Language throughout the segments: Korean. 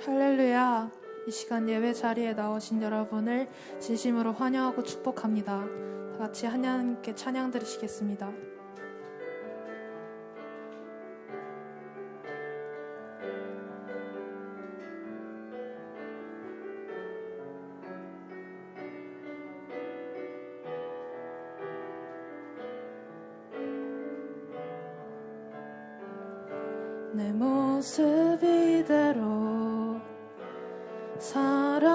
할렐루야. 이 시간 예배 자리에 나오신 여러분을 진심으로 환영하고 축복합니다. 다 같이 하나님께 찬양 드리시겠습니다. 내 모습 이대로 사랑하시네.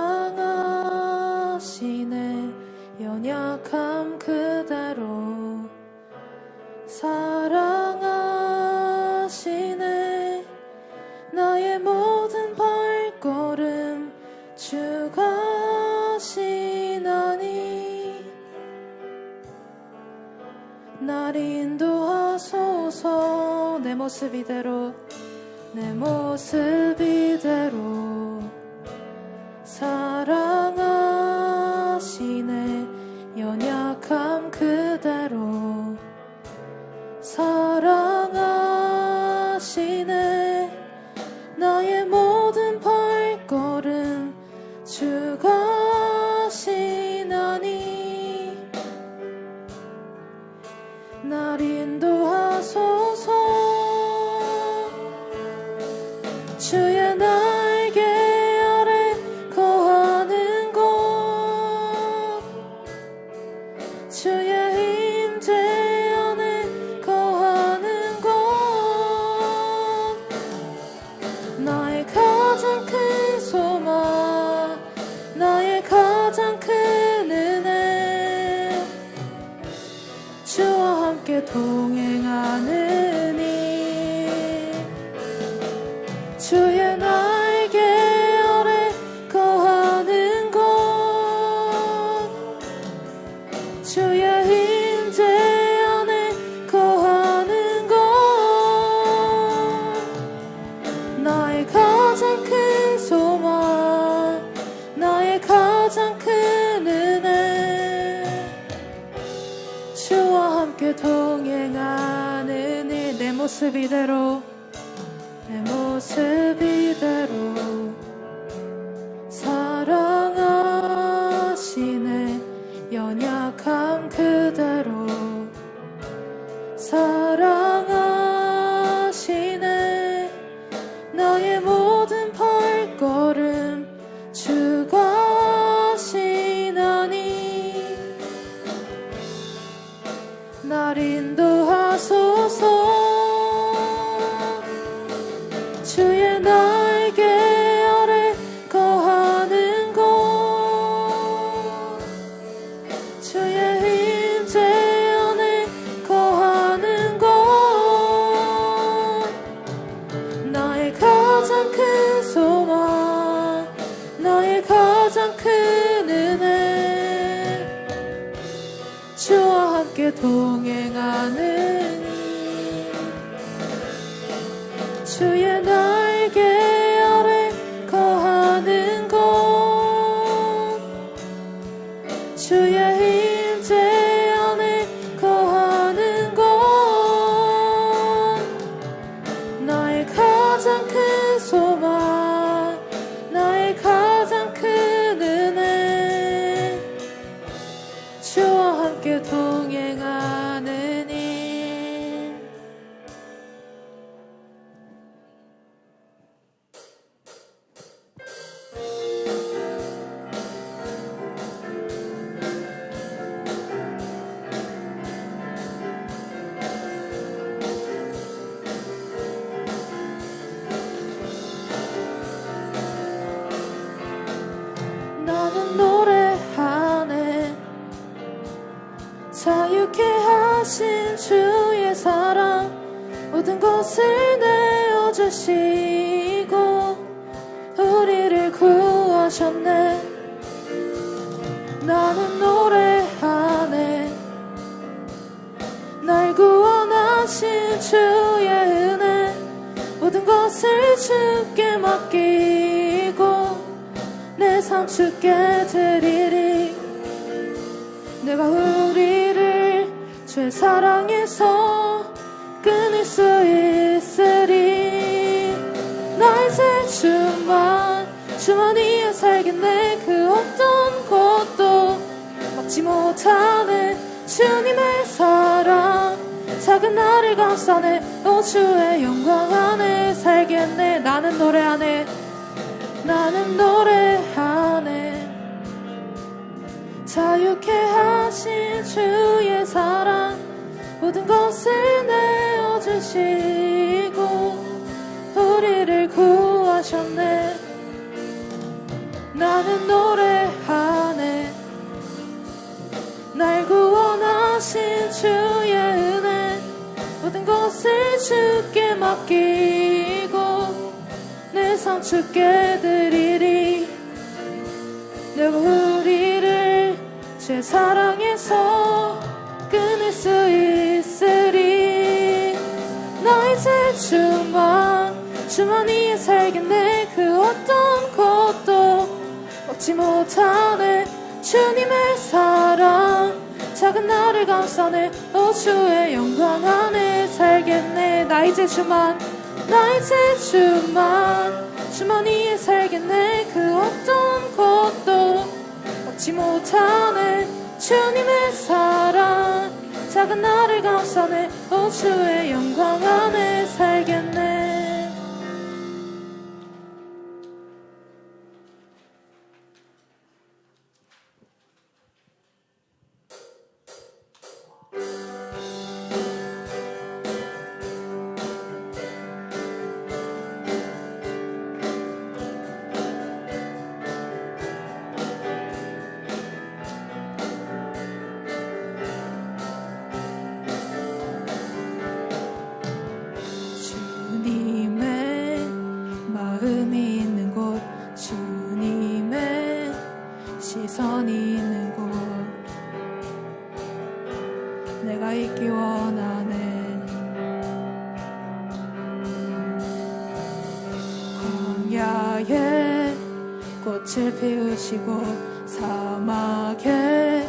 연약함 그대로 사랑하시네. 나의 모든 발걸음 주가 하시나니 날 인도하소서. 내 모습 이대로 내 모습 이대로 사랑하시네. 연약함 그대로 사랑하시네. 나의 모든 발걸음 주가 하시나니 날 인도하소서. 주의 날개 아래 거하는 곳 주의 임재 안에 거하는 곳 나의 가장 큰 소망 나의 가장 큰 은혜 주와 함께 동행하느니 주의 날개 아래 거하는 곳 주의 임재 안에 거하는 곳 나의 가장 큰 소망 나의 가장 큰 은혜 주와 함께 동행하느니 내 모습 이대로 내 모습 이대로 사랑하시네. 연약함 그대로 사랑하시네. 나의 모든 발걸음 주가 하시나니 날 인도하소서. 주의 날개 아래 거하는 곳 주의 임재 안에 거하는 곳 나의 가장 큰 소망 나의 가장 큰 은혜 주와 함께 동행하느니 주의 날개 아래 거하는 곳 주의 임재 안에 거하는 곳 나의 가장 큰 소망 나의 가장 큰 은혜 주와 함께 동행하느니 나는 노래하네. 자유케 하신 주의 사랑 모든 것을 내어주시고 우리를 구하셨네. 나는 노래하네. 날 구원하신 주의 은혜 모든 것을 주께 맡기고 내 삶 주께 드리리. 내가 우리를 주의 사랑에서 끊을 수 있으리. 나 이제 주만 주머니에 살겠네. 그 어떤 것도 막지 못하네. 주님의 사랑 작은 나를 감싸네. 오 주의 영광 안에 살겠네. 나는 노래하네. 나는 노래하네. 자유케 하신 주의 사랑 모든 것을 내어주시고 우리를 구하셨네. 나는 노래하네. 날 구원하신 주의 은혜 모든 것을 주께 맡기고 내 삶 주께 드리리. 내가 우리를 주의 사랑에서 끊을 수 있으리. 나 이제 주머니에 살겠네. 그 어떤 것도 먹지 못하네. 주님의 사랑 작은 나를 감싸네. 오 주의 영광 안에 살겠네. 나 이제 주머니에 살겠네. 그 어떤 것도 먹지 못하네. 주님의 사랑 작은 나를 감싸네. 오 주의 영광 안에 살겠네. 시선이 있는 곳 내가 있기 원하네. 광야에 꽃을 피우시고 사막에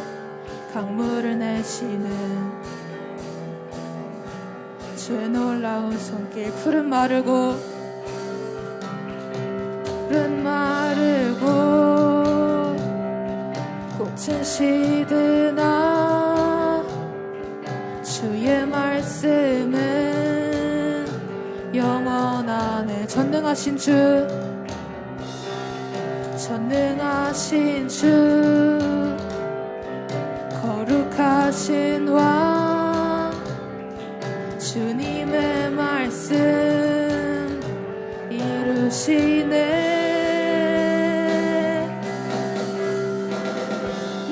강물을 내시는 주의 놀라운 손길. 푸른 마르고 꽃은 시드나 주의 말씀은 영원하네. 전능하신 주 거룩하신 왕 주님의 말씀 이루시네.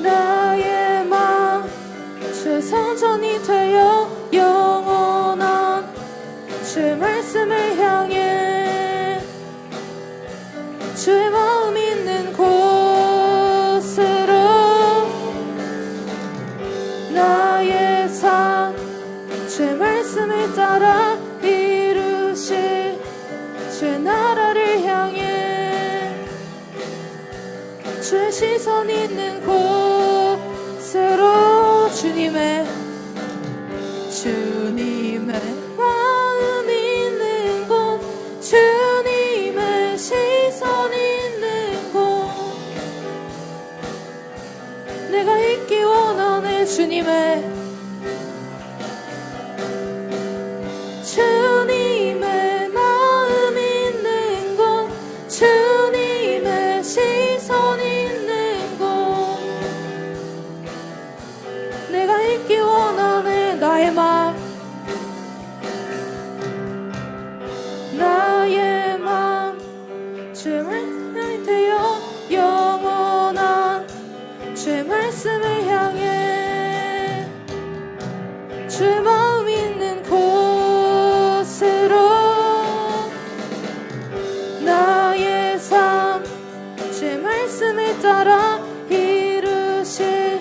나의 마음 주의 성전이 되어 영원한 주의 말씀을 향해 주의 마음 있는 곳으로 나의 삶 주의 말씀을 따라 이루실 주의 나라를 향해 주의 시선 있는 곳으로 주님의 마음 있는 곳 주님의 시선 있는 곳 내가 있기 원하네. 주님의 마음 있는 곳 주님의 시선 있는 곳 내가 있기 원하네. 나의 마음 주의 말씀이 되어 영원한 주의 말씀을 향해 주의 마음 있는 곳으로 나의 삶 주의 말씀을 따라 이루실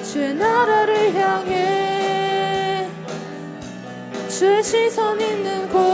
주의 나라를 향해 주의 시선 있는 곳으로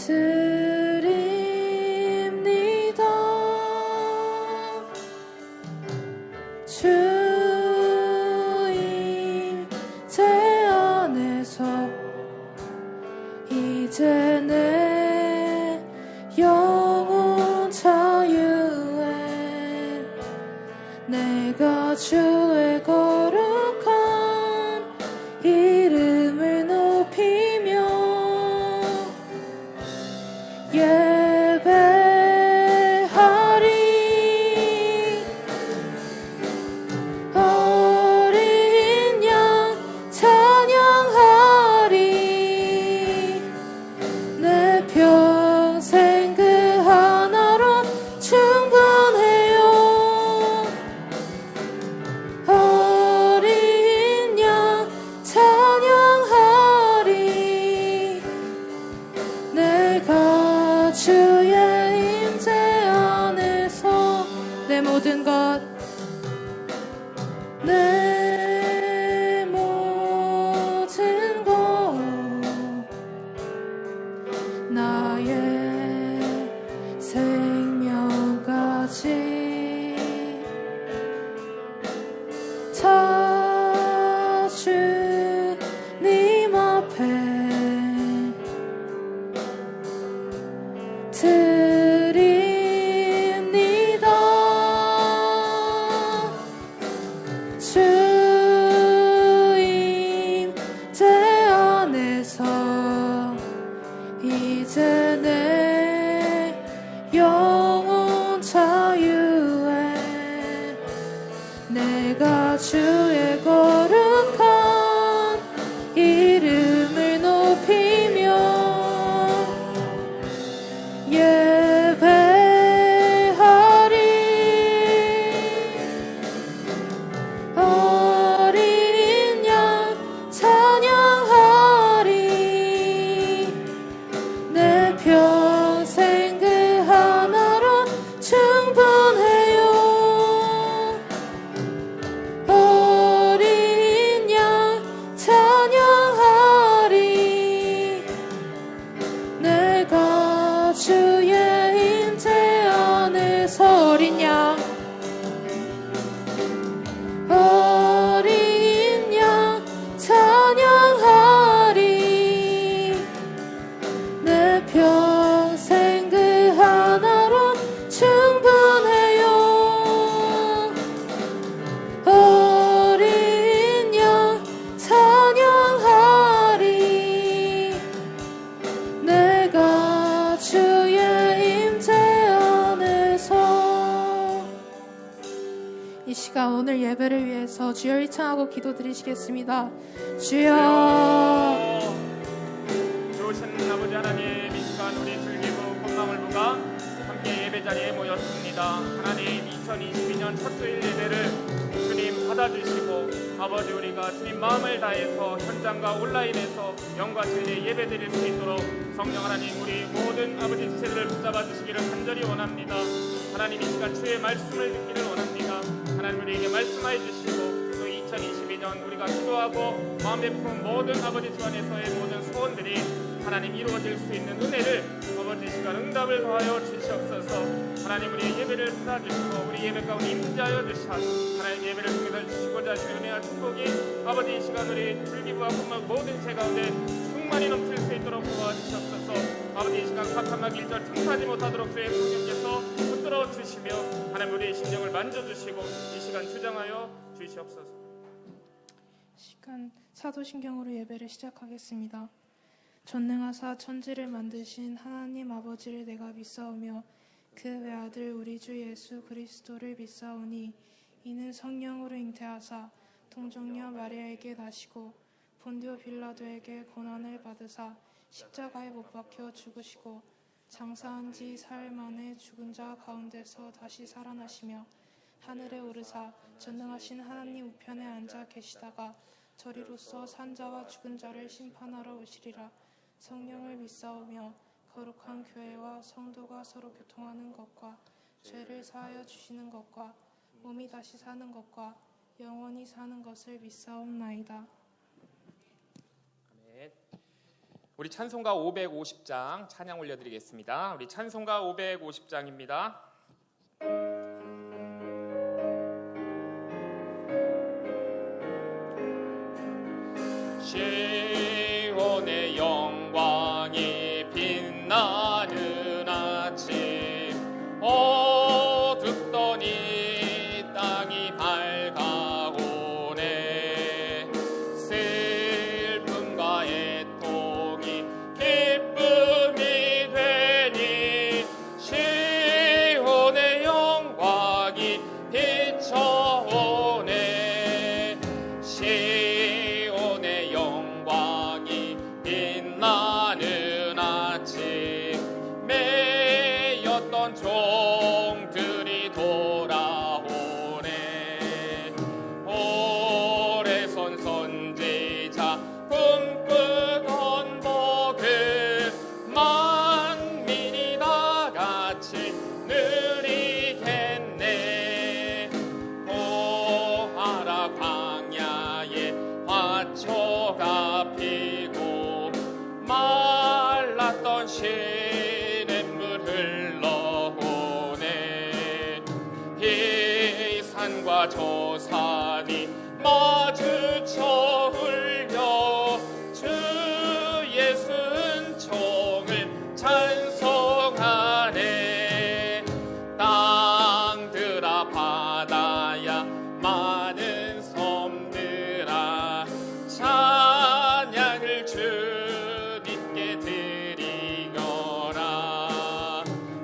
드립니다. 주님 제 안에서 이제 내 영혼 자유해. 내가 주의 거룩한 이름을 높이며 예배하리. 어린 양 찬양하리. 내 평생 그 하나로 충분해요. 어린 양 찬양하리. 내가 주의 임재 안에서 내 모든 것 내 모든 것 나의 생명까지 다 주님 앞에 드립니다. 주님 제 안에서 이제 내 영혼 자유해. 내가 주의 거룩한 이름을 높이며 예배하리. 어린 양 찬양하리. 내 평생 그 하나로 충분해요. 어린 양 찬양하리. 내가 주의 임재 안에서 어린 양 어린 양 찬양하리. 내 평생 그 하나로 충분해요. 어린 양 찬양하리. 내가 주의 임재 안에서. 이 시간 오늘 예배를 위해서 주여 일창하고 기도드리시겠습니다. 주여. 좋으신 아버지 하나님, 이 시간 우리 즐기고 꿈나물부가 함께 예배 자리에 모였습니다. 하나님, 2022년 첫 주일 예배를 주님 받아주시고 아버지 우리가 주님 마음을 다해서 현장과 온라인에서 영과 진리 예배 드릴 수 있도록 성령 하나님 우리 모든 아버지 지체들을 붙잡아 주시기를 간절히 원합니다. 하나님, 이 시간 주의 말씀을 듣기를 원합니다. 하나님, 우리에게 말씀하여 주시고 또 2022년 우리가 기도하고 마음 베푼 모든 아버지 주안에서의 모든 소원들이 하나님 이루어질 수 있는 은혜를 아버지 시간 응답을 더하여 주시옵소서. 하나님, 우리의 예배를 받아주시고 우리 예배 가운데 임재하여 주시사 하나님 예배를 통해서 주시고자 하시는 은혜와 축복이 아버지 이 시간 우리 불기부와 꿈막 모든 제 가운데 충만히 넘칠 수 있도록 도와주시옵소서. 아버지 이 시간 사탄막 일절 틈타지 못하도록 주의 성령께서 붙들어 주시며 하나님 우리의 심령을 만져주시고 이 시간 주장하여 주시옵소서. 시간 사도신경으로 예배를 시작하겠습니다. 전능하사 천지를 만드신 하나님 아버지를 내가 믿사오며 그 외아들 우리 주 예수 그리스도를 믿사오니 이는 성령으로 잉태하사 동정녀 마리아에게 나시고 본디오 빌라도에게 고난을 받으사 십자가에 못 박혀 죽으시고 장사한 지 사흘 만에 죽은 자 가운데서 다시 살아나시며 하늘에 오르사 전능하신 하나님 우편에 앉아 계시다가 저리로서 산자와 죽은 자를 심판하러 오시리라. 성령을 믿사오며 거룩한 교회와 성도가 서로 교통하는 것과 죄를 사하여 주시는 것과 몸이 다시 사는 것과 영원히 사는 것을 믿사옵나이다. 아멘. 우리 찬송가 550장 찬양 올려드리겠습니다. 우리 찬송가 550장입니다. 시온의 영광이 빛나는 아침, 어둡던 이 땅이 밝아오네. 슬픔과 애통이 기쁨이 되니 시온의 영광이 비춰오네. 시온의 영광이 빛나는 아침, 매였던 종들이 돌아오네. 오래선 선지자 꿈꾸던 복을 만민이 다 같이 누리겠네. 보아라 광야에 화초가 피고 말랐던 시냇물 흘러오네. 이 산과 저 산이 마주쳐 울려 주 예수 은총을 찬송하네. 땅들아 바다야 많은 섬들아 찬양을 주님께 드리거라.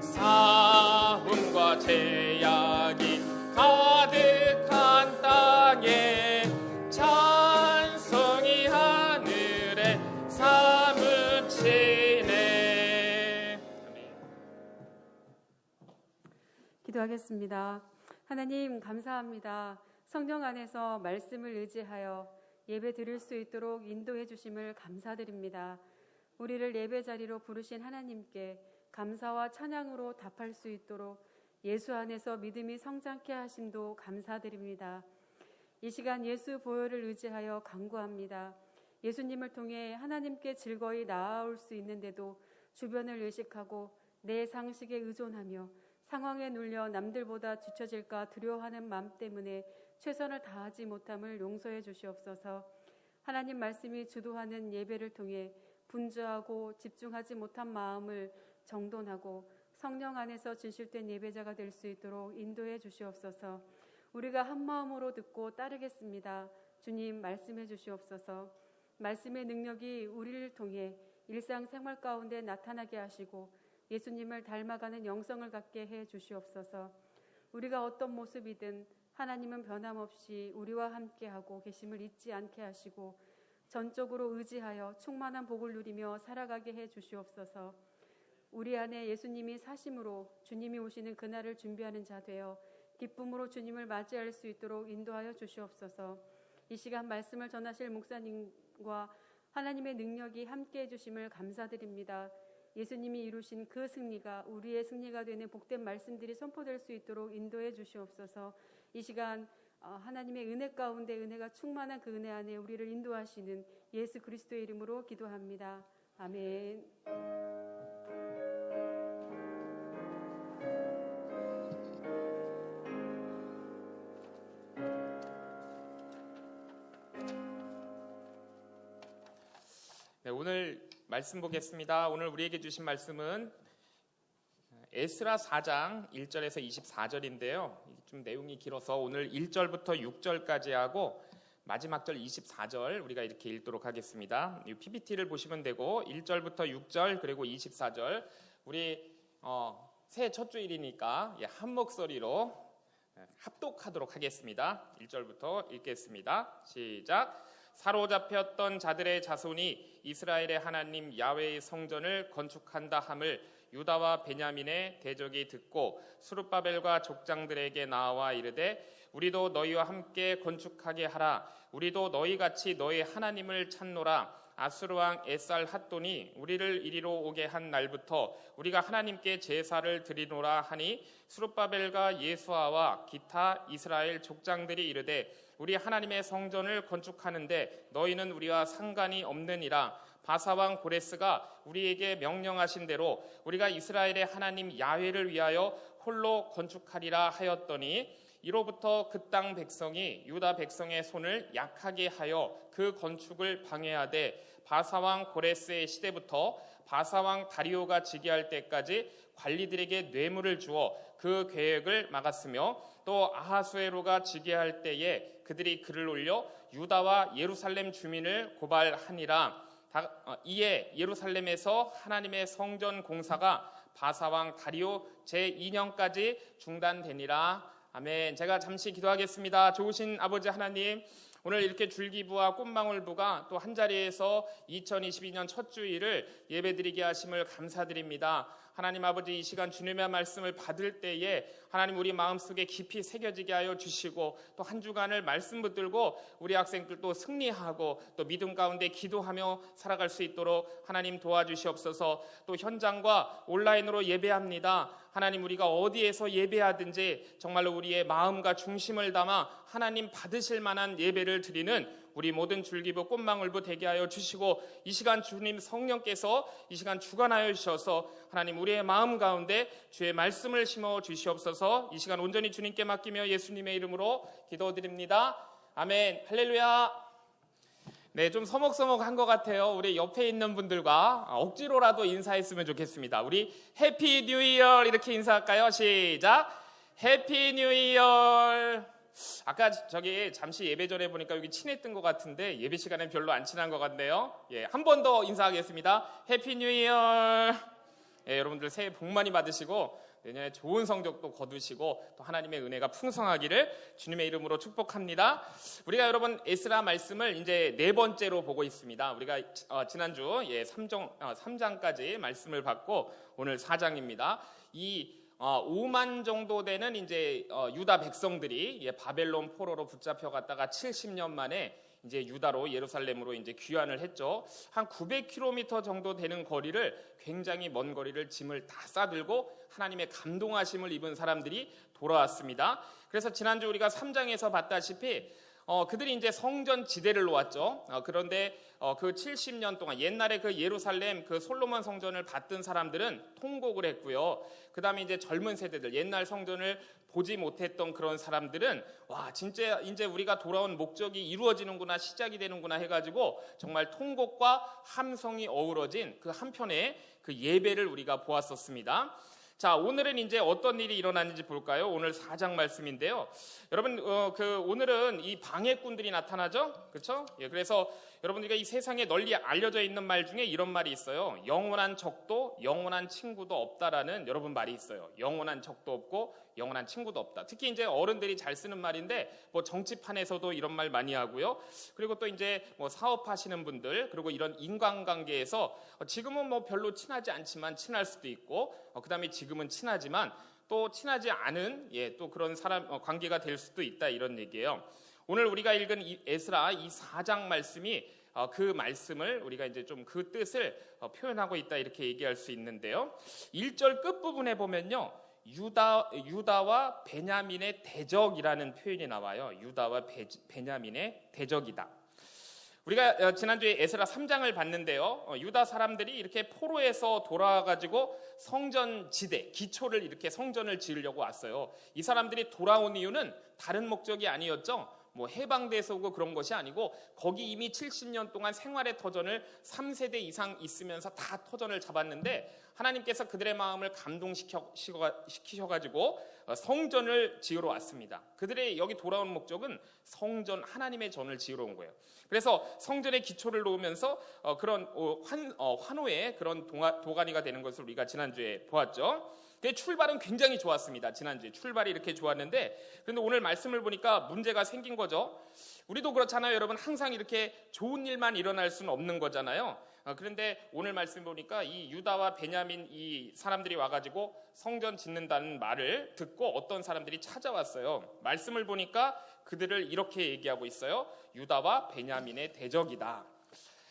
싸움과 제약이 가득한 땅에 찬송이 하늘에 사무치네. 기도하겠습니다. 하나님 감사합니다. 성령 안에서 말씀을 의지하여 예배 드릴 수 있도록 인도해 주심을 감사드립니다. 우리를 예배 자리로 부르신 하나님께 감사와 찬양으로 답할 수 있도록 예수 안에서 믿음이 성장케 하심도 감사드립니다. 이 시간 예수 보혈을 의지하여 간구합니다. 예수님을 통해 하나님께 즐거이 나아올 수 있는데도 주변을 의식하고 내 상식에 의존하며 상황에 눌려 남들보다 뒤처질까 두려워하는 마음 때문에 최선을 다하지 못함을 용서해 주시옵소서. 하나님 말씀이 주도하는 예배를 통해 분주하고 집중하지 못한 마음을 정돈하고 성령 안에서 진실된 예배자가 될 수 있도록 인도해 주시옵소서. 우리가 한 마음으로 듣고 따르겠습니다. 주님 말씀해 주시옵소서. 말씀의 능력이 우리를 통해 일상생활 가운데 나타나게 하시고 예수님을 닮아가는 영성을 갖게 해 주시옵소서. 우리가 어떤 모습이든 하나님은 변함없이 우리와 함께하고 계심을 잊지 않게 하시고 전적으로 의지하여 충만한 복을 누리며 살아가게 해 주시옵소서. 우리 안에 예수님이 사심으로 주님이 오시는 그날을 준비하는 자 되어 기쁨으로 주님을 맞이할 수 있도록 인도하여 주시옵소서. 이 시간 말씀을 전하실 목사님과 하나님의 능력이 함께해 주심을 감사드립니다. 예수님이 이루신 그 승리가 우리의 승리가 되는 복된 말씀들이 선포될 수 있도록 인도해 주시옵소서. 이 시간 하나님의 은혜 가운데 은혜가 충만한 그 은혜 안에 우리를 인도하시는 예수 그리스도의 이름으로 기도합니다. 아멘. 네, 오늘 말씀 보겠습니다. 오늘 우리에게 주신 말씀은 에스라 4장 1절에서 24절인데요. 좀 내용이 길어서 오늘 1절부터 6절까지 하고 마지막 절 24절 우리가 이렇게 읽도록 하겠습니다. 이 PPT를 보시면 되고 1절부터 6절 그리고 24절 우리 새해 첫 주일이니까 한 목소리로 합독하도록 하겠습니다. 1절부터 읽겠습니다. 시작. 사로잡혔던 자들의 자손이 이스라엘의 하나님 야훼의 성전을 건축한다 함을 유다와 베냐민의 대적이 듣고 스룹바벨과 족장들에게 나와 이르되 우리도 너희와 함께 건축하게 하라. 우리도 너희같이 너희 하나님을 찾노라. 아수르 왕 에살 핫돈이 우리를 이리로 오게 한 날부터 우리가 하나님께 제사를 드리노라 하니 스룹바벨과 예수아와 기타 이스라엘 족장들이 이르되 우리 하나님의 성전을 건축하는데 너희는 우리와 상관이 없느니라. 바사왕 고레스가 우리에게 명령하신 대로 우리가 이스라엘의 하나님 야훼를 위하여 홀로 건축하리라 하였더니 이로부터 그 땅 백성이 유다 백성의 손을 약하게 하여 그 건축을 방해하되 바사왕 고레스의 시대부터 바사왕 다리오가 즉위할 때까지 관리들에게 뇌물을 주어 그 계획을 막았으며 또 아하수에로가 즉위할 때에 그들이 글을 올려 유다와 예루살렘 주민을 고발하니라. 이에 예루살렘에서 하나님의 성전 공사가 바사왕 다리오 제2년까지 중단되니라. 아멘. 제가 잠시 기도하겠습니다. 좋으신 아버지 하나님, 오늘 이렇게 줄기부와 꽃망울부가 또 한자리에서 2022년 첫 주일을 예배드리게 하심을 감사드립니다. 하나님 아버지, 이 시간 주님의 말씀을 받을 때에 하나님 우리 마음속에 깊이 새겨지게 하여 주시고 또 한 주간을 말씀 붙들고 우리 학생들도 승리하고 또 믿음 가운데 기도하며 살아갈 수 있도록 하나님 도와주시옵소서. 또 현장과 온라인으로 예배합니다. 하나님, 우리가 어디에서 예배하든지 정말로 우리의 마음과 중심을 담아 하나님 받으실 만한 예배를 드리는 우리 모든 줄기부 꽃망울부 되게 하여 주시고 이 시간 주님 성령께서 이 시간 주관하여 주셔서 하나님 우리의 마음 가운데 주의 말씀을 심어 주시옵소서. 이 시간 온전히 주님께 맡기며 예수님의 이름으로 기도드립니다. 아멘. 할렐루야. 네, 좀 서먹서먹한 것 같아요. 우리 옆에 있는 분들과 억지로라도 인사했으면 좋겠습니다. 우리 해피 뉴 이어 이렇게 인사할까요? 시작. 해피 뉴 이어. 아까 저기 잠시 예배 전에 보니까 여기 친했던 것 같은데 예배 시간에 별로 안 친한 것 같네요. 예, 한 번 더 인사하겠습니다. 해피 뉴 이어. 예, 여러분들 새해 복 많이 받으시고 내년에 좋은 성적도 거두시고 또 하나님의 은혜가 풍성하기를 주님의 이름으로 축복합니다. 우리가 여러분 에스라 말씀을 이제 네 번째로 보고 있습니다. 우리가 지난주 3장까지 말씀을 받고 오늘 4장입니다. 이 5만 정도 되는 이제 유다 백성들이 바벨론 포로로 붙잡혀 갔다가 70년 만에 이제 유다로 예루살렘으로 이제 귀환을 했죠. 한 900km 정도 되는 거리를 굉장히 먼 거리를 짐을 다 싸들고 하나님의 감동하심을 입은 사람들이 돌아왔습니다. 그래서 지난주 우리가 3장에서 봤다시피 그들이 이제 성전 지대를 놓았죠. 그런데 그 70년 동안 옛날에 그 예루살렘 그 솔로몬 성전을 받던 사람들은 통곡을 했고요. 그 다음에 이제 젊은 세대들 옛날 성전을 보지 못했던 그런 사람들은 와 진짜 이제 우리가 돌아온 목적이 이루어지는구나 시작이 되는구나 해가지고 정말 통곡과 함성이 어우러진 그 한편의 그 예배를 우리가 보았었습니다. 자, 오늘은 이제 어떤 일이 일어났는지 볼까요? 오늘 4장 말씀인데요. 여러분, 오늘은 이 방해꾼들이 나타나죠? 그렇죠? 예, 그래서 여러분들이 이 세상에 널리 알려져 있는 말 중에 이런 말이 있어요. 영원한 적도, 영원한 친구도 없다라는 여러분 말이 있어요. 영원한 적도 없고, 영원한 친구도 없다. 특히 이제 어른들이 잘 쓰는 말인데, 뭐 정치판에서도 이런 말 많이 하고요. 그리고 또 이제 뭐 사업하시는 분들, 그리고 이런 인간관계에서 지금은 뭐 별로 친하지 않지만 친할 수도 있고, 그 다음에 지금은 친하지만 또 친하지 않은 또 그런 사람 관계가 될 수도 있다 이런 얘기예요. 오늘 우리가 읽은 이 에스라 이 4장 말씀이 그 말씀을 우리가 이제 좀 그 뜻을 표현하고 있다 이렇게 얘기할 수 있는데요. 1절 끝부분에 보면요. 유다와 베냐민의 대적이라는 표현이 나와요. 유다와 베냐민의 대적이다. 우리가 지난주에 에스라 3장을 봤는데요. 유다 사람들이 이렇게 포로에서 돌아와가지고 성전 지대, 기초를 이렇게 성전을 지으려고 왔어요. 이 사람들이 돌아온 이유는 다른 목적이 아니었죠. 뭐 해방돼서 오고 그런 것이 아니고 거기 이미 70년 동안 생활의 터전을 3세대 이상 있으면서 다 터전을 잡았는데 하나님께서 그들의 마음을 감동시키셔가지고 성전을 지으러 왔습니다. 그들의 여기 돌아온 목적은 성전, 하나님의 전을 지으러 온 거예요. 그래서 성전의 기초를 놓으면서 그런 환호의 그런 도가니가 되는 것을 우리가 지난주에 보았죠. 출발은 굉장히 좋았습니다. 지난주에 출발이 이렇게 좋았는데 그런데 오늘 말씀을 보니까 문제가 생긴 거죠. 우리도 그렇잖아요. 여러분 항상 이렇게 좋은 일만 일어날 수는 없는 거잖아요. 그런데 오늘 말씀 보니까 이 유다와 베냐민 이 사람들이 와가지고 성전 짓는다는 말을 듣고 어떤 사람들이 찾아왔어요. 말씀을 보니까 그들을 이렇게 얘기하고 있어요. 유다와 베냐민의 대적이다.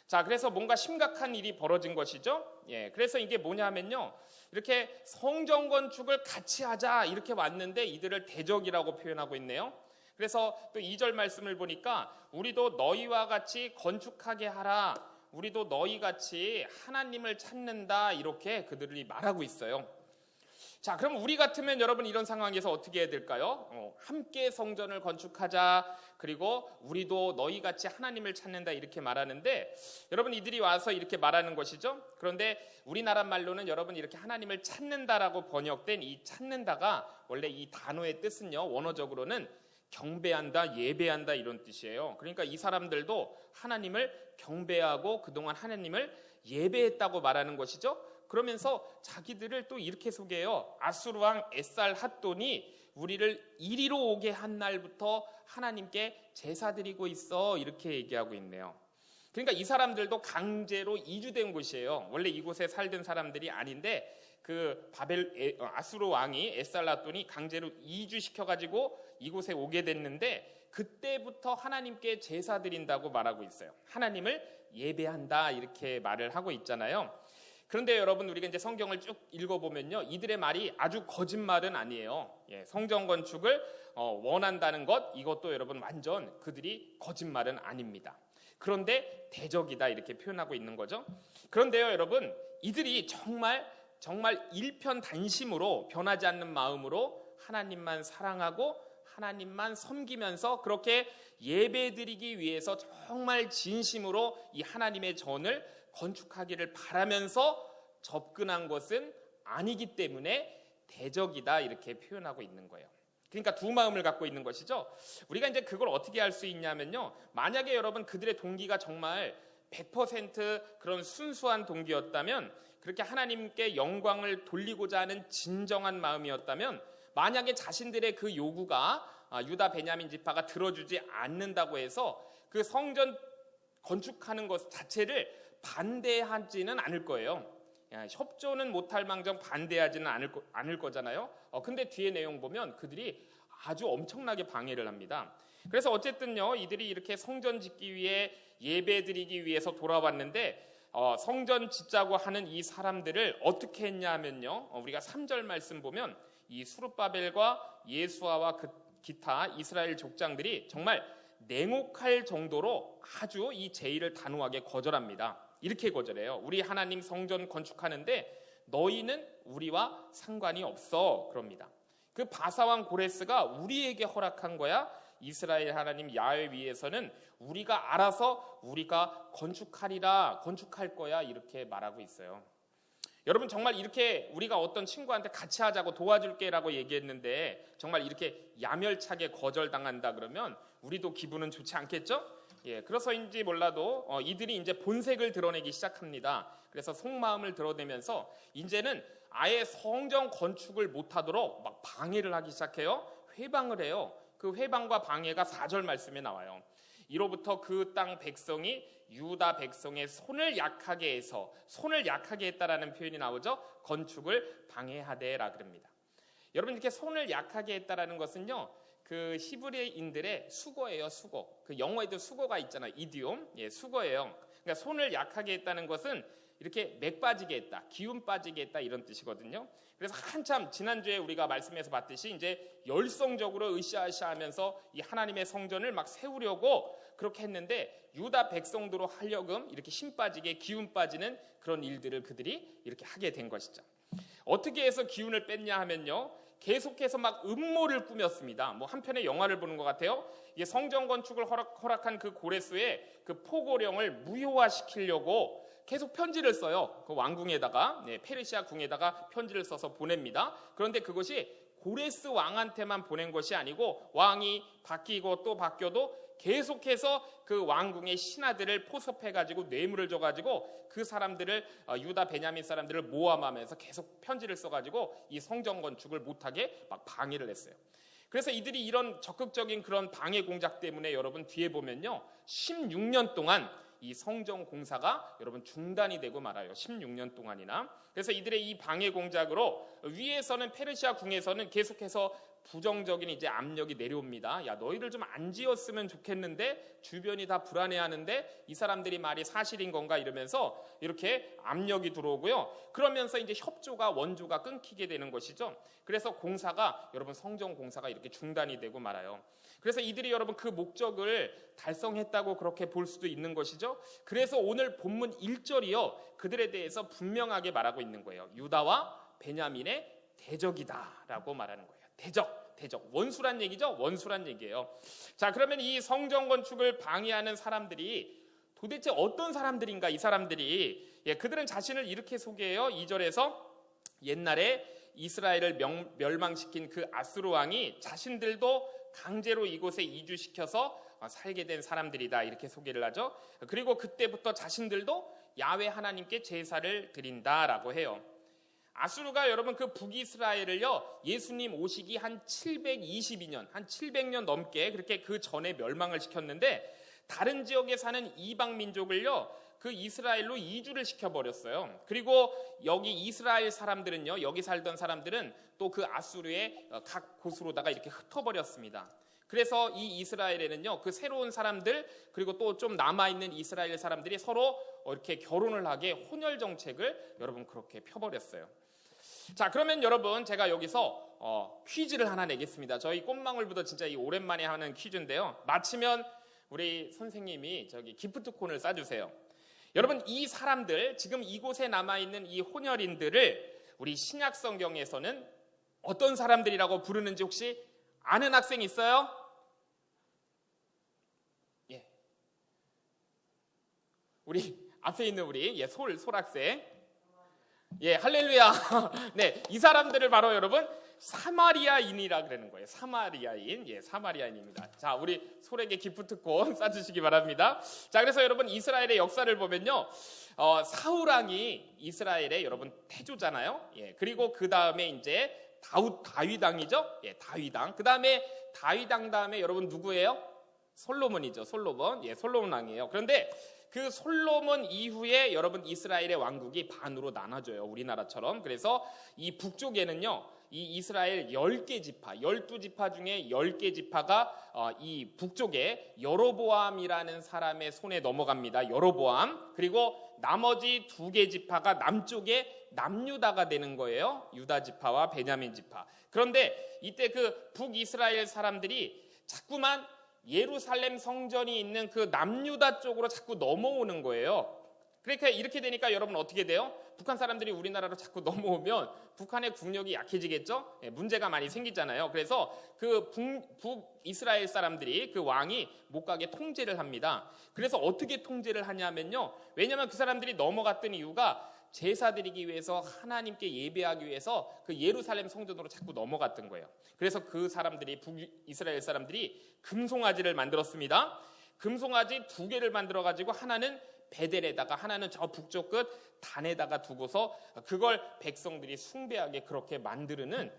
자, 그래서 뭔가 심각한 일이 벌어진 것이죠. 예, 그래서 이게 뭐냐 하면요. 이렇게 성전 건축을 같이 하자 이렇게 왔는데 이들을 대적이라고 표현하고 있네요. 그래서 또 2절 말씀을 보니까 우리도 너희와 같이 건축하게 하라. 우리도 너희같이 하나님을 찾는다 이렇게 그들이 말하고 있어요. 자, 그럼 우리 같으면 여러분 이런 상황에서 어떻게 해야 될까요? 함께 성전을 건축하자, 그리고 우리도 너희같이 하나님을 찾는다 이렇게 말하는데, 여러분 이들이 와서 이렇게 말하는 것이죠. 그런데 우리나라 말로는 여러분 이렇게 하나님을 찾는다라고 번역된 이 찾는다가 원래 이 단어의 뜻은요, 원어적으로는 경배한다, 예배한다 이런 뜻이에요. 그러니까 이 사람들도 하나님을 경배하고 그동안 하나님을 예배했다고 말하는 것이죠. 그러면서 자기들을 또 이렇게 소개해요. 아수르 왕 에살핫돈이 우리를 이리로 오게 한 날부터 하나님께 제사 드리고 있어 이렇게 얘기하고 있네요. 그러니까 이 사람들도 강제로 이주된 곳이에요. 원래 이곳에 살던 사람들이 아닌데 그 아수르 왕이 에살핫돈이 강제로 이주시켜가지고 이곳에 오게 됐는데, 그때부터 하나님께 제사 드린다고 말하고 있어요. 하나님을 예배한다 이렇게 말을 하고 있잖아요. 그런데 여러분 우리가 이제 성경을 쭉 읽어보면요, 이들의 말이 아주 거짓말은 아니에요. 성전 건축을 원한다는 것, 이것도 여러분 완전 그들이 거짓말은 아닙니다. 그런데 대적이다 이렇게 표현하고 있는 거죠. 그런데요 여러분, 이들이 정말 일편단심으로 변하지 않는 마음으로 하나님만 사랑하고 하나님만 섬기면서 그렇게 예배드리기 위해서 정말 진심으로 이 하나님의 전을 건축하기를 바라면서 접근한 것은 아니기 때문에 대적이다 이렇게 표현하고 있는 거예요. 그러니까 두 마음을 갖고 있는 것이죠. 우리가 이제 그걸 어떻게 알 수 있냐면요, 만약에 여러분 그들의 동기가 정말 100% 그런 순수한 동기였다면, 그렇게 하나님께 영광을 돌리고자 하는 진정한 마음이었다면, 만약에 자신들의 그 요구가 유다 베냐민 지파가 들어주지 않는다고 해서 그 성전 건축하는 것 자체를 반대하지는 않을 거예요. 협조는 못할 망정 반대하지는 않을 거잖아요. 근데 뒤에 내용 보면 그들이 아주 엄청나게 방해를 합니다. 그래서 어쨌든요, 이들이 이렇게 성전 짓기 위해 예배 드리기 위해서 돌아왔는데, 성전 짓자고 하는 이 사람들을 어떻게 했냐 하면요, 우리가 3절 말씀 보면 이 수룹바벨과 예수아와 기타 이스라엘 족장들이 정말 냉혹할 정도로 아주 이 제의를 단호하게 거절합니다. 이렇게 거절해요. 우리 하나님 성전 건축하는데 너희는 우리와 상관이 없어 그럽니다. 그 바사왕 고레스가 우리에게 허락한 거야. 이스라엘 하나님 야훼 위에서는 우리가 알아서 우리가 건축할 거야 이렇게 말하고 있어요. 여러분 정말 이렇게 우리가 어떤 친구한테 같이 하자고 도와줄게라고 얘기했는데 정말 이렇게 야멸차게 거절당한다 그러면 우리도 기분은 좋지 않겠죠? 그래서인지 몰라도 이들이 이제 본색을 드러내기 시작합니다. 그래서 속마음을 드러내면서 이제는 아예 성전 건축을 못하도록 막 방해를 하기 시작해요. 회방을 해요. 그 회방과 방해가 4절 말씀에 나와요. 이로부터 그 땅 백성이 유다 백성의 손을 약하게 했다라는 표현이 나오죠. 건축을 방해하되라 그럽니다. 여러분 이렇게 손을 약하게 했다라는 것은요, 그 히브리인들의 수고예요. 수고. 그 영어에도 수고가 있잖아요. 이디옴. 수고예요. 그러니까 손을 약하게 했다는 것은 이렇게 맥 빠지게 했다, 기운 빠지게 했다 이런 뜻이거든요. 그래서 한참 지난주에 우리가 말씀에서 봤듯이 이제 열성적으로 으쌰으쌰하면서 이 하나님의 성전을 막 세우려고 그렇게 했는데 유다 백성도로 하려금 이렇게 힘 빠지게 기운 빠지는 그런 일들을 그들이 이렇게 하게 된 것이죠. 어떻게 해서 기운을 뺐냐 하면요, 계속해서 막 음모를 꾸몄습니다. 뭐 한편의 영화를 보는 것 같아요. 이게 성전 건축을 허락한 그 고레스의 그 포고령을 무효화시키려고 계속 편지를 써요. 그 왕궁에다가, 페르시아 궁에다가 편지를 써서 보냅니다. 그런데 그것이 고레스 왕한테만 보낸 것이 아니고 왕이 바뀌고 또 바뀌어도 계속해서 그 왕궁의 신하들을 포섭해가지고 뇌물을 줘가지고 그 사람들을 유다 베냐민 사람들을 모함하면서 계속 편지를 써가지고 이 성전 건축을 못하게 막 방해를 했어요. 그래서 이들이 이런 적극적인 그런 방해 공작 때문에 여러분 뒤에 보면요, 16년 동안 이 성전 공사가 여러분 중단이 되고 말아요. 16년 동안이나. 그래서 이들의 이 방해 공작으로 위에서는 페르시아 궁에서는 계속해서 부정적인 이제 압력이 내려옵니다. 야, 너희들 좀 안 지었으면 좋겠는데 주변이 다 불안해하는데 이 사람들이 말이 사실인 건가 이러면서 이렇게 압력이 들어오고요. 그러면서 이제 협조가 원조가 끊기게 되는 것이죠. 그래서 공사가 여러분 성전 공사가 이렇게 중단이 되고 말아요. 그래서 이들이 여러분 그 목적을 달성했다고 그렇게 볼 수도 있는 것이죠. 그래서 오늘 본문 1절이요. 그들에 대해서 분명하게 말하고 있는 거예요. 유다와 베냐민의 대적이다라고 말하는 거예요. 대적. 원수란 얘기죠. 원수란 얘기예요. 자, 그러면 이 성전 건축을 방해하는 사람들이 도대체 어떤 사람들인가 이 사람들이. 그들은 자신을 이렇게 소개해요. 2절에서 옛날에 이스라엘을 멸망시킨 그 아수르 왕이 자신들도 강제로 이곳에 이주시켜서 살게 된 사람들이다 이렇게 소개를 하죠. 그리고 그때부터 자신들도 야훼 하나님께 제사를 드린다라고 해요. 아수르가 여러분 그 북이스라엘을요 예수님 오시기 한 722년 한 700년 넘게 그렇게 그 전에 멸망을 시켰는데 다른 지역에 사는 이방 민족을요 그 이스라엘로 이주를 시켜버렸어요. 그리고 여기 이스라엘 사람들은요 여기 살던 사람들은 또 그 아수르의 각 곳으로다가 이렇게 흩어버렸습니다. 그래서 이 이스라엘에는요 그 새로운 사람들 그리고 또 좀 남아있는 이스라엘 사람들이 서로 이렇게 결혼을 하게 혼혈 정책을 여러분 그렇게 펴버렸어요. 자, 그러면 여러분 제가 여기서 퀴즈를 하나 내겠습니다. 저희 꽃망울부도 진짜 이 오랜만에 하는 퀴즈인데요. 마치면 우리 선생님이 저기 기프트콘을 싸주세요. 여러분 이 사람들 지금 이곳에 남아있는 이 혼혈인들을 우리 신약 성경에서는 어떤 사람들이라고 부르는지 혹시 아는 학생 있어요? 예. 우리 앞에 있는 우리 솔 학생. 예, 할렐루야. 네, 이 사람들을 바로 여러분 사마리아인이라 그러는 거예요. 사마리아인. 예, 사마리아인입니다. 자, 우리 솔에게 기프트콘 싸주시기 바랍니다. 자, 그래서 여러분 이스라엘의 역사를 보면요. 사울 왕이 이스라엘의 여러분 태조잖아요. 예, 그리고 그 다음에 이제 다윗왕이죠. 예, 다윗왕. 그 다음에 다윗왕 다음에 여러분 누구예요? 솔로몬이죠. 솔로몬. 예, 솔로몬 왕이에요. 그런데 그 솔로몬 이후에 여러분 이스라엘의 왕국이 반으로 나눠져요. 우리나라처럼. 그래서 이 북쪽에는요. 이 이스라엘 10개 지파, 12지파 중에 10개 지파가 이 북쪽에 여로보암이라는 사람의 손에 넘어갑니다. 여로보암. 그리고 나머지 2개 지파가 남쪽에 남유다가 되는 거예요. 유다 지파와 베냐민 지파. 그런데 이때 그 북이스라엘 사람들이 자꾸만 예루살렘 성전이 있는 그 남유다 쪽으로 자꾸 넘어오는 거예요. 그러니까 이렇게 되니까 여러분 어떻게 돼요? 북한 사람들이 우리나라로 자꾸 넘어오면 북한의 국력이 약해지겠죠? 예, 문제가 많이 생기잖아요. 그래서 그 북이스라엘 사람들이 그 왕이 못 가게 통제를 합니다. 그래서 어떻게 통제를 하냐면요. 왜냐하면 그 사람들이 넘어갔던 이유가 제사 드리기 위해서 하나님께 예배하기 위해서 그 예루살렘 성전으로 자꾸 넘어갔던 거예요. 그래서 그 사람들이 북이스라엘 사람들이 금송아지를 만들었습니다. 금송아지 2개를 만들어가지고 하나는 베델에다가 하나는 저 북쪽 끝 단에다가 두고서 그걸 백성들이 숭배하게 그렇게 만드는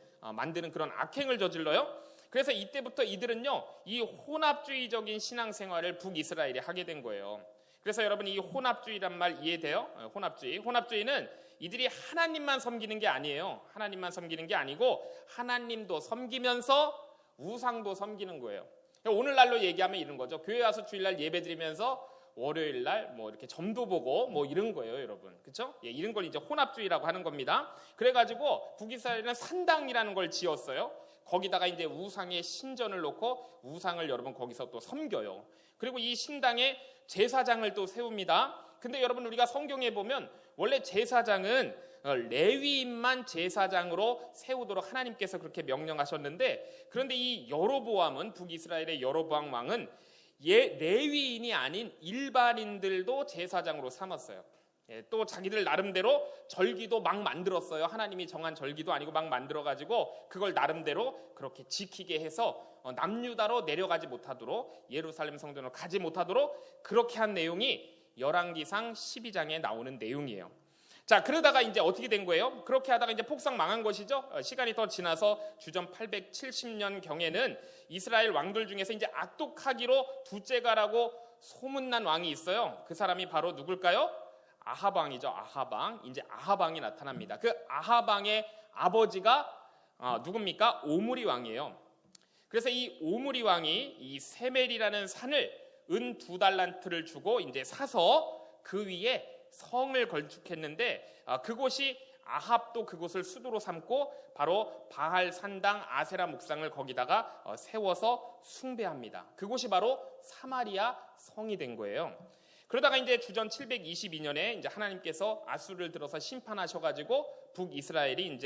그런 악행을 저질러요. 그래서 이때부터 이들은요 이 혼합주의적인 신앙생활을 북이스라엘이 하게 된 거예요. 그래서 여러분 이 혼합주의란 말 이해돼요? 혼합주의는 이들이 하나님만 섬기는 게 아니에요. 하나님만 섬기는 게 아니고 하나님도 섬기면서 우상도 섬기는 거예요. 오늘날로 얘기하면 이런 거죠. 교회 와서 주일날 예배 드리면서 월요일날 뭐 이렇게 점도 보고 뭐 이런 거예요, 여러분. 그렇죠? 예, 이런 걸 이제 혼합주의라고 하는 겁니다. 그래가지고 북이스라엘은 산당이라는 걸 지었어요. 거기다가 이제 우상의 신전을 놓고 우상을 여러분 거기서 또 섬겨요. 그리고 이 신당에 제사장을 또 세웁니다. 근데 여러분 우리가 성경에 보면 원래 제사장은 레위인만 제사장으로 세우도록 하나님께서 그렇게 명령하셨는데 그런데 이 여로보암은 북이스라엘의 여로보암 왕은 레위인이 아닌 일반인들도 제사장으로 삼았어요. 예, 또 자기들 나름대로 절기도 막 만들었어요. 하나님이 정한 절기도 아니고 막 만들어가지고 그걸 나름대로 그렇게 지키게 해서 남유다로 내려가지 못하도록 예루살렘 성전으로 가지 못하도록 그렇게 한 내용이 열왕기상 12장에 나오는 내용이에요. 자, 그러다가 이제 어떻게 된 거예요? 그렇게 하다가 이제 폭삭 망한 것이죠. 시간이 더 지나서 주전 870년 경에는 이스라엘 왕들 중에서 이제 악독하기로 둘째가라고 소문난 왕이 있어요. 그 사람이 바로 누굴까요? 아합 왕이죠. 아합 왕. 이제 아합 왕이 나타납니다. 그 아합 왕의 아버지가 누굽니까? 오므리 왕이에요. 그래서 이 오므리 왕이 이 세멜이라는 산을 은 2달란트를 주고 이제 사서 그 위에 성을 건축했는데 그곳이 아합도 그곳을 수도로 삼고 바로 바알 산당 아세라 묵상을 거기다가 세워서 숭배합니다. 그곳이 바로 사마리아 성이 된 거예요. 그러다가 이제 주전 722년에 이제 하나님께서 아수르를 들어서 심판하셔가지고 북이스라엘이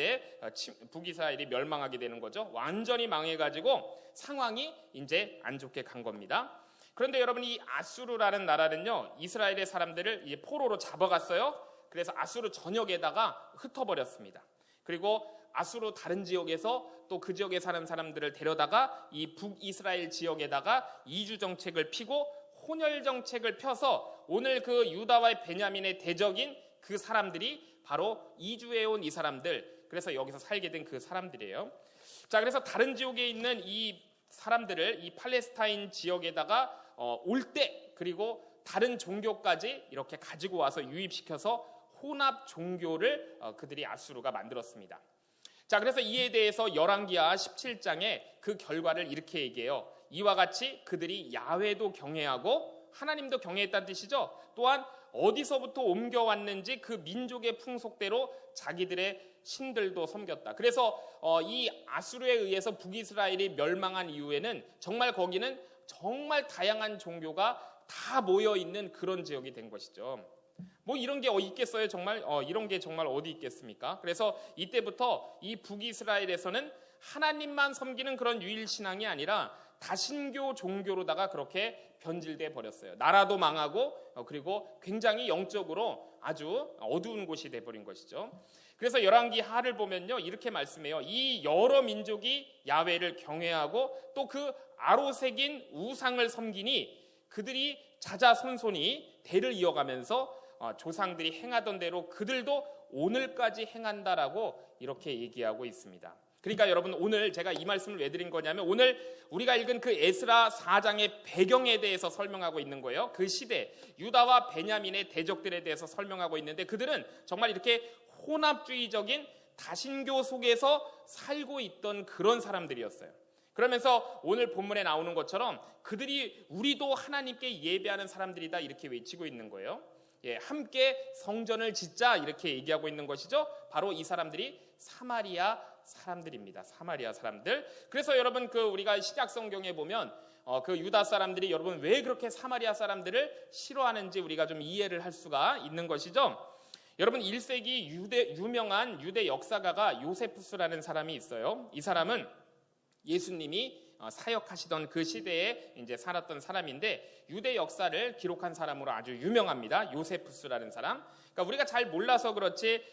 멸망하게 되는 거죠. 완전히 망해가지고 상황이 이제 안 좋게 간 겁니다. 그런데 여러분, 이 아수르라는 나라는요, 이스라엘의 사람들을 포로로 잡아갔어요. 그래서 아수르 전역에다가 흩어버렸습니다. 그리고 아수르 다른 지역에서 또 그 지역에 사는 사람들을 데려다가 이 북이스라엘 지역에다가 이주 정책을 피고 혼혈 정책을 펴서 오늘 그 유다와 베냐민의 대적인 그 사람들이 바로 이주해온 이 사람들, 그래서 여기서 살게 된 그 사람들이에요. 자, 그래서 다른 지역에 있는 이 사람들을 이 팔레스타인 지역에다가 올 때, 그리고 다른 종교까지 이렇게 가지고 와서 유입시켜서 혼합 종교를 그들이 아수르가 만들었습니다. 자, 그래서 이에 대해서 열왕기하 17장에 그 결과를 이렇게 얘기해요. 이와 같이 그들이 야훼도 경외하고 하나님도 경외했다는 뜻이죠. 또한 어디서부터 옮겨왔는지 그 민족의 풍속대로 자기들의 신들도 섬겼다. 그래서 이 아수르에 의해서 북이스라엘이 멸망한 이후에는 정말 거기는 정말 다양한 종교가 다 모여있는 그런 지역이 된 것이죠. 뭐 이런 게 있겠어요? 정말 이런 게 정말 어디 있겠습니까? 그래서 이때부터 이 북이스라엘에서는 하나님만 섬기는 그런 유일신앙이 아니라 다신교 종교로다가 그렇게 변질돼 버렸어요. 나라도 망하고 그리고 굉장히 영적으로 아주 어두운 곳이 돼버린 것이죠. 그래서 열왕기하를 보면요, 이렇게 말씀해요. 이 여러 민족이 야훼를 경외하고 또 그 아로새긴 우상을 섬기니 그들이 자자손손이 대를 이어가면서 조상들이 행하던 대로 그들도 오늘까지 행한다라고 이렇게 얘기하고 있습니다. 그러니까 여러분, 오늘 제가 이 말씀을 왜 드린 거냐면 오늘 우리가 읽은 그 에스라 4장의 배경에 대해서 설명하고 있는 거예요. 그 시대 유다와 베냐민의 대적들에 대해서 설명하고 있는데 그들은 정말 이렇게 혼합주의적인 다신교 속에서 살고 있던 그런 사람들이었어요. 그러면서 오늘 본문에 나오는 것처럼 그들이 우리도 하나님께 예배하는 사람들이다 이렇게 외치고 있는 거예요. 함께 성전을 짓자 이렇게 얘기하고 있는 것이죠. 바로 이 사람들이 사마리아 사람들입니다. 사마리아 사람들. 그래서 여러분, 우리가 신약 성경에 보면 그 유다 사람들이 여러분 왜 그렇게 사마리아 사람들을 싫어하는지 우리가 좀 이해를 할 수가 있는 것이죠. 여러분, 1세기 유명한 유대 역사가가 요세푸스라는 사람이 있어요. 이 사람은 예수님이 사역하시던 그 시대에 이제 살았던 사람인데 유대 역사를 기록한 사람으로 아주 유명합니다. 요세푸스라는 사람. 그러니까 우리가 잘 몰라서 그렇지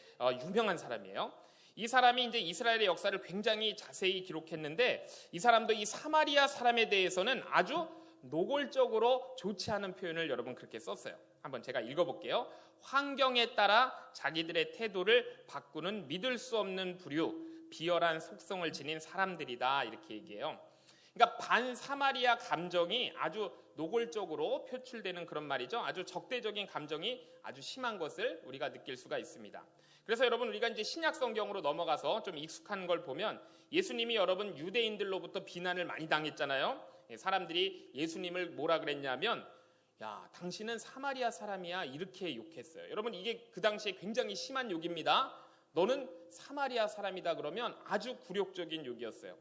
유명한 사람이에요. 이 사람이 이제 이스라엘의 역사를 굉장히 자세히 기록했는데 이 사람도 이 사마리아 사람에 대해서는 아주 노골적으로 좋지 않은 표현을 여러분 그렇게 썼어요. 한번 제가 읽어볼게요. 환경에 따라 자기들의 태도를 바꾸는 믿을 수 없는 부류, 비열한 속성을 지닌 사람들이다 이렇게 얘기해요. 그러니까 반사마리아 감정이 아주 노골적으로 표출되는 그런 말이죠. 아주 적대적인 감정이 아주 심한 것을 우리가 느낄 수가 있습니다. 그래서 여러분, 우리가 이제 신약 성경으로 넘어가서 좀 익숙한 걸 보면 예수님이 여러분 유대인들로부터 비난을 많이 당했잖아요. 사람들이 예수님을 뭐라 그랬냐면 야, 당신은 사마리아 사람이야 이렇게 욕했어요. 여러분, 이게 그 당시에 굉장히 심한 욕입니다. 너는 사마리아 사람이다 그러면 아주 굴욕적인 욕이었어요.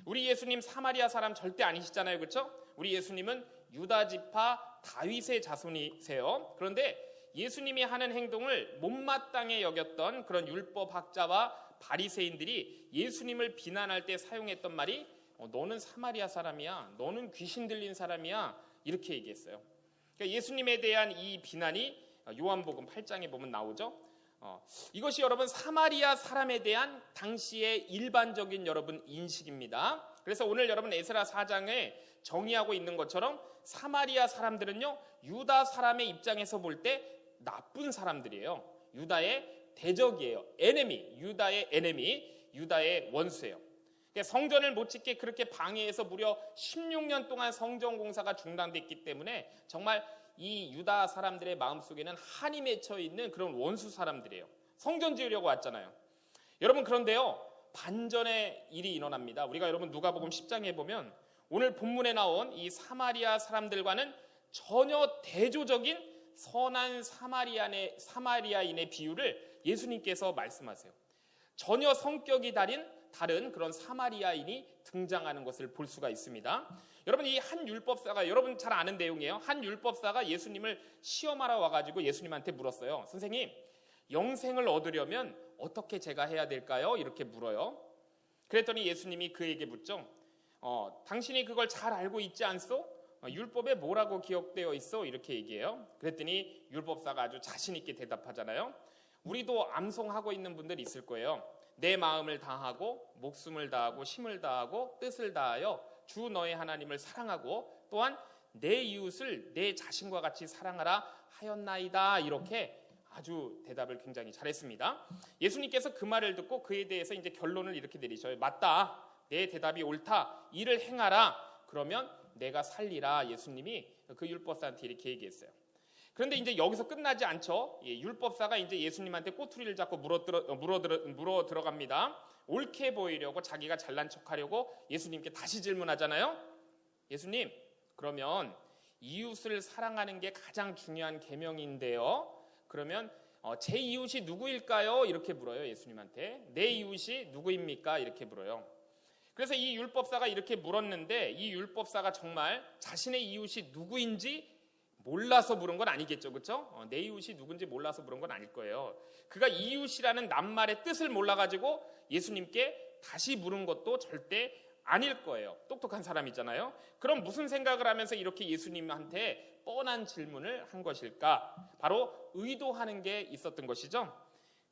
우리 예수님 사마리아 사람 절대 아니시잖아요. 그렇죠? 우리 예수님은 유다 지파 다윗의 자손이세요. 그런데 예수님이 하는 행동을 못마땅해 여겼던 그런 율법학자와 바리새인들이 예수님을 비난할 때 사용했던 말이 너는 사마리아 사람이야. 너는 귀신 들린 사람이야. 이렇게 얘기했어요. 그러니까 예수님에 대한 이 비난이 요한복음 8장에 보면 나오죠. 이것이 여러분 사마리아 사람에 대한 당시의 일반적인 여러분 인식입니다. 그래서 오늘 여러분 에스라 4장에 정의하고 있는 것처럼 사마리아 사람들은요 유다 사람의 입장에서 볼 때 나쁜 사람들이에요. 유다의 대적이에요. 에네미, 유다의 에네미, 유다의 원수예요. 성전을 못 짓게 그렇게 방해해서 무려 16년 동안 성전 공사가 중단됐기 때문에 정말 이 유다 사람들의 마음속에는 한이 맺혀 있는 그런 원수 사람들이에요. 성전 지으려고 왔잖아요. 여러분, 그런데요 반전의 일이 일어납니다. 우리가 여러분 누가복음 10장에 보면 오늘 본문에 나온 이 사마리아 사람들과는 전혀 대조적인 선한 사마리아인의 비유를 예수님께서 말씀하세요. 전혀 성격이 다른 그런 사마리아인이 등장하는 것을 볼 수가 있습니다. 여러분, 이 한 율법사가, 여러분 잘 아는 내용이에요. 한 율법사가 예수님을 시험하러 와가지고 예수님한테 물었어요. 선생님, 영생을 얻으려면 어떻게 제가 해야 될까요? 이렇게 물어요. 그랬더니 예수님이 그에게 묻죠. 당신이 그걸 잘 알고 있지 않소? 율법에 뭐라고 기록되어 있어? 이렇게 얘기해요. 그랬더니 율법사가 아주 자신 있게 대답하잖아요. 우리도 암송하고 있는 분들이 있을 거예요. 내 마음을 다하고 목숨을 다하고 힘을 다하고 뜻을 다하여 주 너의 하나님을 사랑하고 또한 내 이웃을 내 자신과 같이 사랑하라 하였나이다. 이렇게 아주 대답을 굉장히 잘했습니다. 예수님께서 그 말을 듣고 그에 대해서 이제 결론을 이렇게 내리셔요. 맞다. 내 대답이 옳다. 이를 행하라. 그러면 내가 살리라. 예수님이 그 율법사한테 이렇게 얘기했어요. 그런데 이제 여기서 끝나지 않죠. 율법사가 이제 예수님한테 꼬투리를 잡고 물어 들어갑니다. 옳게 보이려고 자기가 잘난 척하려고 예수님께 다시 질문하잖아요. 예수님, 그러면 이웃을 사랑하는 게 가장 중요한 계명인데요. 그러면 제 이웃이 누구일까요? 이렇게 물어요. 예수님한테. 내 이웃이 누구입니까? 이렇게 물어요. 그래서 이 율법사가 이렇게 물었는데 이 율법사가 정말 자신의 이웃이 누구인지 몰라서 물은 건 아니겠죠. 그렇죠? 내 이웃이 누군지 몰라서 물은 건 아닐 거예요. 그가 이웃이라는 낱말의 뜻을 몰라가지고 예수님께 다시 물은 것도 절대 아닐 거예요. 똑똑한 사람이잖아요. 그럼 무슨 생각을 하면서 이렇게 예수님한테 뻔한 질문을 한 것일까? 바로 의도하는 게 있었던 것이죠.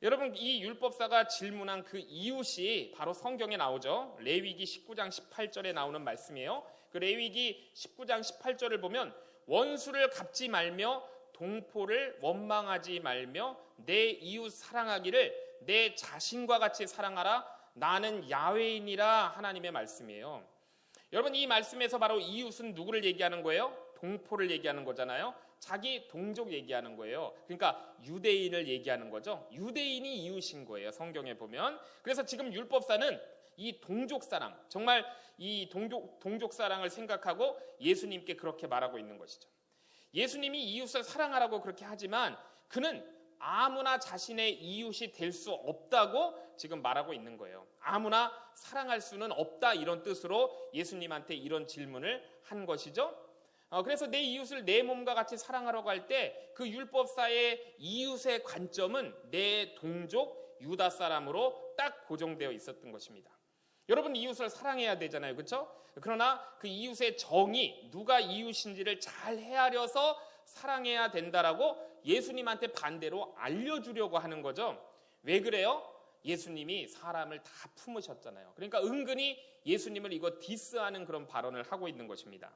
여러분, 이 율법사가 질문한 그 이웃이 바로 성경에 나오죠. 레위기 19장 18절에 나오는 말씀이에요. 그 레위기 19장 18절을 보면 원수를 갚지 말며 동포를 원망하지 말며 내 이웃 사랑하기를 내 자신과 같이 사랑하라. 나는 야훼인이라 하나님의 말씀이에요. 여러분, 이 말씀에서 바로 이웃은 누구를 얘기하는 거예요? 동포를 얘기하는 거잖아요. 자기 동족 얘기하는 거예요. 그러니까 유대인을 얘기하는 거죠. 유대인이 이웃인 거예요. 성경에 보면. 그래서 지금 율법사는 이 동족 사랑, 정말 이 동족 사랑을 생각하고 예수님께 그렇게 말하고 있는 것이죠. 예수님이 이웃을 사랑하라고 그렇게 하지만 그는 아무나 자신의 이웃이 될 수 없다고 지금 말하고 있는 거예요. 아무나 사랑할 수는 없다, 이런 뜻으로 예수님한테 이런 질문을 한 것이죠. 그래서 내 이웃을 내 몸과 같이 사랑하라고 할 때 그 율법사의 이웃의 관점은 내 동족 유다 사람으로 딱 고정되어 있었던 것입니다. 여러분, 이웃을 사랑해야 되잖아요. 그렇죠? 그러나 그 이웃의 정의, 누가 이웃인지를 잘 헤아려서 사랑해야 된다라고 예수님한테 반대로 알려주려고 하는 거죠. 왜 그래요? 예수님이 사람을 다 품으셨잖아요. 그러니까 은근히 예수님을 이거 디스하는 그런 발언을 하고 있는 것입니다.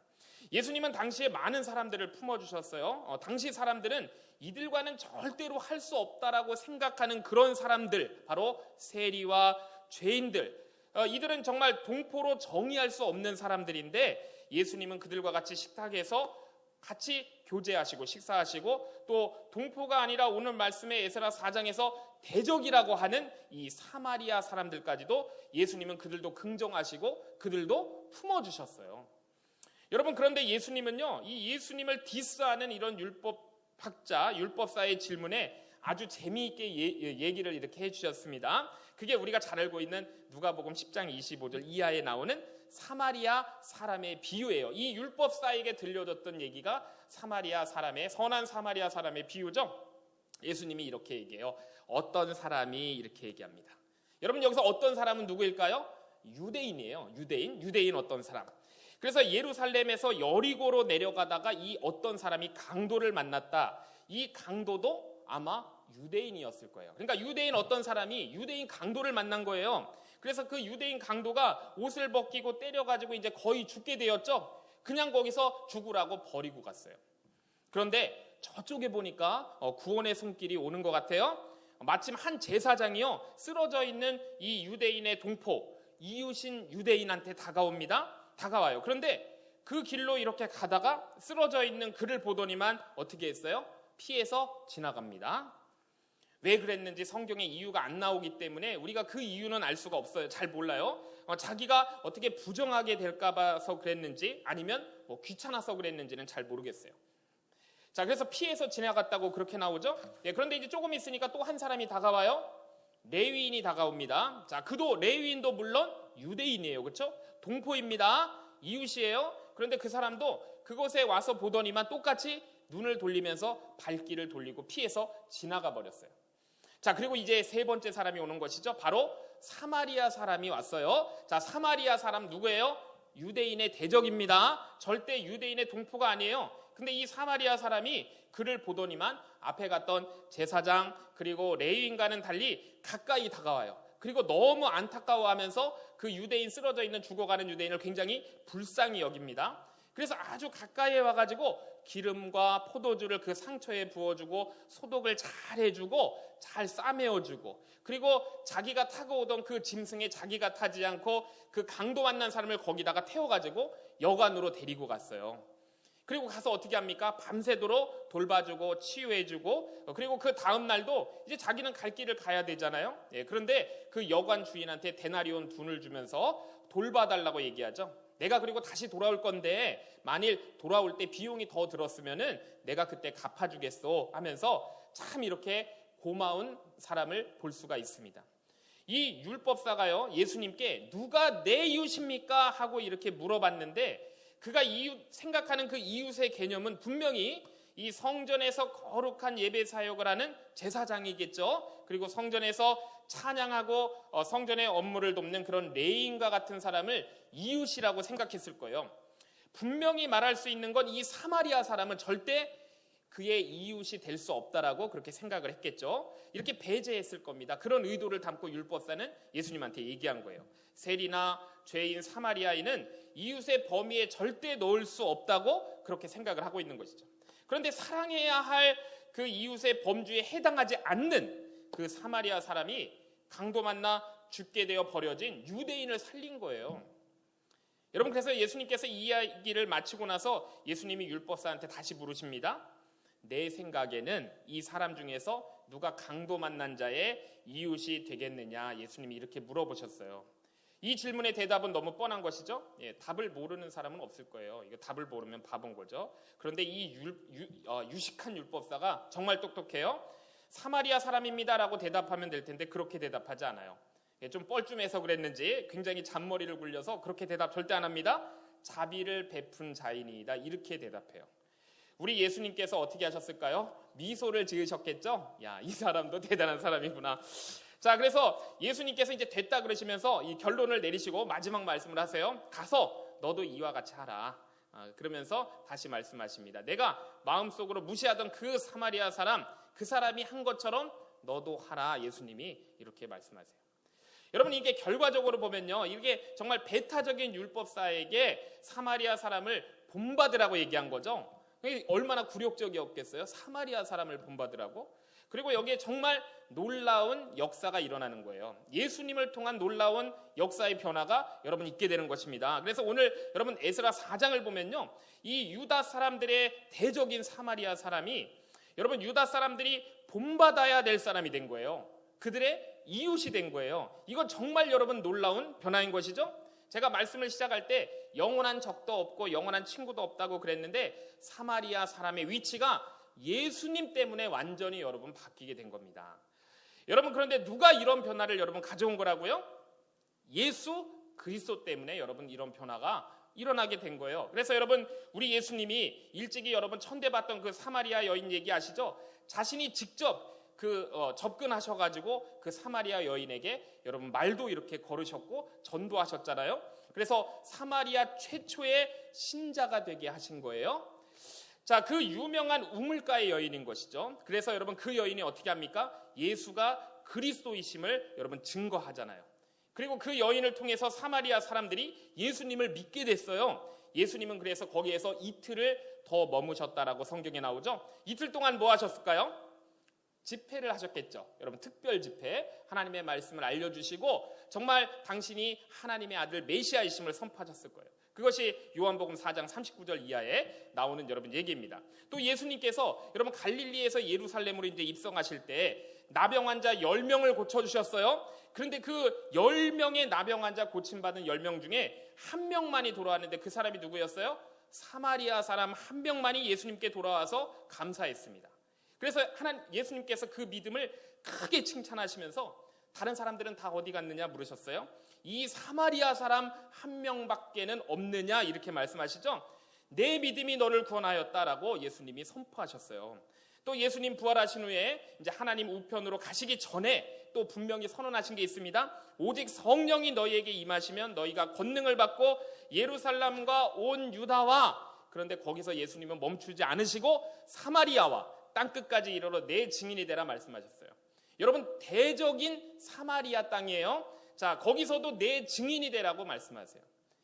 예수님은 당시에 많은 사람들을 품어주셨어요. 당시 사람들은 이들과는 절대로 할 수 없다라고 생각하는 그런 사람들, 바로 세리와 죄인들, 이들은 정말 동포로 정의할 수 없는 사람들인데 예수님은 그들과 같이 식탁에서 같이 교제하시고 식사하시고 또 동포가 아니라 오늘 말씀의 에스라 4장에서 대적이라고 하는 이 사마리아 사람들까지도 예수님은 그들도 긍정하시고 그들도 품어주셨어요. 여러분, 그런데 예수님은요, 이 예수님을 디스하는 이런 율법사의 질문에 아주 재미있게 얘기를 이렇게 해주셨습니다. 그게 우리가 잘 알고 있는 누가복음 10장 25절 이하에 나오는 사마리아 사람의 비유예요. 이 율법사에게 들려줬던 얘기가 선한 사마리아 사람의 비유죠. 예수님이 이렇게 얘기해요. 어떤 사람이 이렇게 얘기합니다. 여러분, 여기서 어떤 사람은 누구일까요? 유대인이에요. 유대인 어떤 사람. 그래서 예루살렘에서 여리고로 내려가다가 이 어떤 사람이 강도를 만났다. 이 강도도 아마 유대인이었을 거예요. 그러니까 유대인 어떤 사람이 유대인 강도를 만난 거예요. 그래서 그 유대인 강도가 옷을 벗기고 때려가지고 이제 거의 죽게 되었죠. 그냥 거기서 죽으라고 버리고 갔어요. 그런데 저쪽에 보니까 구원의 손길이 오는 것 같아요. 마침 한 제사장이요, 쓰러져 있는 이 유대인의 동포, 이웃인 유대인한테 다가와요. 그런데 그 길로 이렇게 가다가 쓰러져 있는 그를 보더니만 어떻게 했어요? 피해서 지나갑니다. 왜 그랬는지 성경에 이유가 안 나오기 때문에 우리가 그 이유는 알 수가 없어요. 잘 몰라요. 자기가 어떻게 부정하게 될까 봐서 그랬는지 아니면 뭐 귀찮아서 그랬는지는 잘 모르겠어요. 자, 그래서 피해서 지나갔다고 그렇게 나오죠. 그런데 이제 조금 있으니까 또 한 사람이 다가와요. 레위인이 다가옵니다. 자, 그도 레위인도 물론 유대인이에요. 그렇죠? 동포입니다. 이웃이에요. 그런데 그 사람도 그곳에 와서 보더니만 똑같이 눈을 돌리면서 발길을 돌리고 피해서 지나가 버렸어요. 자, 그리고 이제 세 번째 사람이 오는 것이죠. 바로 사마리아 사람이 왔어요. 자, 사마리아 사람 누구예요? 유대인의 대적입니다. 절대 유대인의 동포가 아니에요. 근데 이 사마리아 사람이 그를 보더니만 앞에 갔던 제사장 그리고 레위인과는 달리 가까이 다가와요. 그리고 너무 안타까워하면서 그 유대인 쓰러져 있는 죽어가는 유대인을 굉장히 불쌍히 여깁니다. 그래서 아주 가까이에 와가지고 기름과 포도주를 그 상처에 부어주고 소독을 잘 해주고 잘 싸매어주고 그리고 자기가 타고 오던 그 짐승에 자기가 타지 않고 그 강도 만난 사람을 거기다가 태워가지고 여관으로 데리고 갔어요. 그리고 가서 어떻게 합니까? 밤새도록 돌봐주고 치유해주고 그리고 그 다음 날도 이제 자기는 갈 길을 가야 되잖아요. 그런데 그 여관 주인한테 데나리온 돈을 주면서 돌봐달라고 얘기하죠. 내가 그리고 다시 돌아올 건데 만일 돌아올 때 비용이 더 들었으면은 내가 그때 갚아주겠소 하면서 참 이렇게 고마운 사람을 볼 수가 있습니다. 이 율법사가요 예수님께 누가 내 이웃입니까? 하고 이렇게 물어봤는데 그가 생각하는 그 이웃의 개념은 분명히 이 성전에서 거룩한 예배 사역을 하는 제사장이겠죠. 그리고 성전에서 찬양하고 성전의 업무를 돕는 그런 레위인과 같은 사람을 이웃이라고 생각했을 거예요. 분명히 말할 수 있는 건 이 사마리아 사람은 절대 그의 이웃이 될 수 없다라고 그렇게 생각을 했겠죠. 이렇게 배제했을 겁니다. 그런 의도를 담고 율법사는 예수님한테 얘기한 거예요. 세리나 죄인 사마리아인은 이웃의 범위에 절대 넣을 수 없다고 그렇게 생각을 하고 있는 것이죠. 그런데 사랑해야 할 그 이웃의 범주에 해당하지 않는 그 사마리아 사람이 강도 만나 죽게 되어 버려진 유대인을 살린 거예요. 여러분, 그래서 예수님께서 이 이야기를 마치고 나서 예수님이 율법사한테 다시 물으십니다. 내 생각에는 이 사람 중에서 누가 강도 만난 자의 이웃이 되겠느냐, 예수님이 이렇게 물어보셨어요. 이 질문의 대답은 너무 뻔한 것이죠. 답을 모르는 사람은 없을 거예요. 이거 답을 모르면 바본 거죠. 그런데 이 유식한 율법사가 정말 똑똑해요. 사마리아 사람입니다라고 대답하면 될 텐데 그렇게 대답하지 않아요. 좀 뻘쭘해서 그랬는지 굉장히 잔머리를 굴려서 그렇게 대답 절대 안 합니다. 자비를 베푼 자이니이다, 이렇게 대답해요. 우리 예수님께서 어떻게 하셨을까요? 미소를 지으셨겠죠? 야, 이 사람도 대단한 사람이구나. 자, 그래서 예수님께서 이제 됐다 그러시면서 이 결론을 내리시고 마지막 말씀을 하세요. 가서 너도 이와 같이 하라. 그러면서 다시 말씀하십니다. 내가 마음속으로 무시하던 그 사마리아 사람, 그 사람이 한 것처럼 너도 하라. 예수님이 이렇게 말씀하세요. 여러분, 이게 결과적으로 보면요, 이게 정말 배타적인 율법사에게 사마리아 사람을 본받으라고 얘기한 거죠. 얼마나 굴욕적이었겠어요? 사마리아 사람을 본받으라고. 그리고 여기에 정말 놀라운 역사가 일어나는 거예요. 예수님을 통한 놀라운 역사의 변화가 여러분 있게 되는 것입니다. 그래서 오늘 여러분 에스라 4장을 보면요, 이 유다 사람들의 대적인 사마리아 사람이 여러분 유다 사람들이 본받아야 될 사람이 된 거예요. 그들의 이웃이 된 거예요. 이건 정말 여러분 놀라운 변화인 것이죠. 제가 말씀을 시작할 때 영원한 적도 없고 영원한 친구도 없다고 그랬는데 사마리아 사람의 위치가 예수님 때문에 완전히 여러분 바뀌게 된 겁니다. 여러분, 그런데 누가 이런 변화를 여러분 가져온 거라고요? 예수 그리스도 때문에 여러분 이런 변화가 일어나게 된 거예요. 그래서 여러분 우리 예수님이 일찍이 여러분 천대받던 그 사마리아 여인 얘기 아시죠? 자신이 직접 접근하셔가지고 그 사마리아 여인에게 여러분 말도 이렇게 걸으셨고 전도하셨잖아요. 그래서 사마리아 최초의 신자가 되게 하신 거예요. 자, 그 유명한 우물가의 여인인 것이죠. 그래서 여러분 그 여인이 어떻게 합니까? 예수가 그리스도이심을 여러분 증거하잖아요. 그리고 그 여인을 통해서 사마리아 사람들이 예수님을 믿게 됐어요. 예수님은 그래서 거기에서 이틀을 더 머무셨다라고 성경에 나오죠. 이틀 동안 뭐 하셨을까요? 집회를 하셨겠죠. 여러분 특별 집회, 하나님의 말씀을 알려주시고 정말 당신이 하나님의 아들 메시아이심을 선포하셨을 거예요. 그것이 요한복음 4장 39절 이하에 나오는 여러분 얘기입니다. 또 예수님께서 여러분 갈릴리에서 예루살렘으로 이제 입성하실 때 나병 환자 10명을 고쳐주셨어요. 그런데 그 10명의 나병 환자 고침받은 10명 중에 한 명만이 돌아왔는데 그 사람이 누구였어요? 사마리아 사람 한 명만이 예수님께 돌아와서 감사했습니다. 그래서 예수님께서 그 믿음을 크게 칭찬하시면서 다른 사람들은 다 어디 갔느냐 물으셨어요. 이 사마리아 사람 한 명밖에는 없느냐 이렇게 말씀하시죠. 내 믿음이 너를 구원하였다라고 예수님이 선포하셨어요. 또 예수님 부활하신 후에 이제 하나님 우편으로 가시기 전에 또 분명히 선언하신 게 있습니다. 오직 성령이 너희에게 임하시면 너희가 권능을 받고 예루살렘과 온 유다와, 그런데 거기서 예수님은 멈추지 않으시고 사마리아와 땅끝까지 이르러 내 증인이 되라 말씀하셨어요. 여러분 대적인 사마리아 땅이에요. 자, 거기서도 내 증인이 되라고 말씀하세요.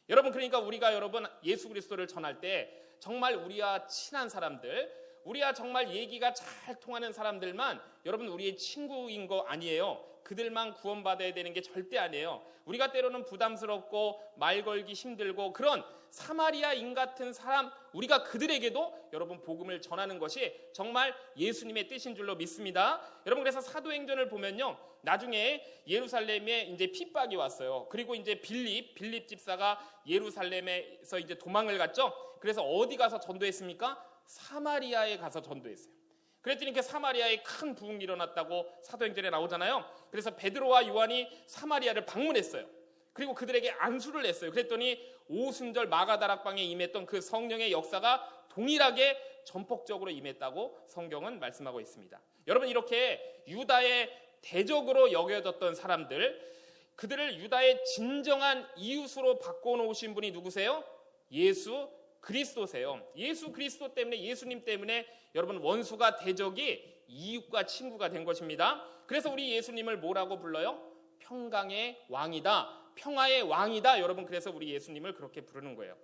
여러분 그러니까 우리가 여러분 예수 그리스도를 전할 때 정말 우리와 친한 사람들, 우리와 정말 얘기가 잘 통하는 사람들만 여러분 우리의 친구인 거 아니에요. 그들만 구원받아야 되는 게 절대 아니에요. 우리가 때로는 부담스럽고 말 걸기 힘들고 그런 사마리아인 같은 사람, 우리가 그들에게도 여러분 복음을 전하는 것이 정말 예수님의 뜻인 줄로 믿습니다. 여러분 그래서 사도행전을 보면요, 나중에 예루살렘에 이제 핍박이 왔어요. 그리고 이제 빌립 집사가 예루살렘에서 이제 도망을 갔죠. 그래서 어디 가서 전도했습니까? 사마리아에 가서 전도했어요. 그랬더니 그 사마리아에 큰 부흥이 일어났다고 사도행전에 나오잖아요. 그래서 베드로와 요한이 사마리아를 방문했어요. 그리고 그들에게 안수를 냈어요. 그랬더니 오순절 마가다락방에 임했던 그 성령의 역사가 동일하게 전폭적으로 임했다고 성경은 말씀하고 있습니다. 여러분 이렇게 유다의 대적으로 여겨졌던 사람들, 그들을 유다의 진정한 이웃으로 바꿔놓으신 분이 누구세요? 예수 그리스도세요. 예수 그리스도 때문에, 예수님 때문에 여러분 원수가 대적이 이웃과 친구가 된 것입니다. 그래서 우리 예수님을 뭐라고 불러요? 평강의 왕이다, 평화의 왕이다. 여러분 그래서 우리 예수님을 그렇게 부르는 거예요.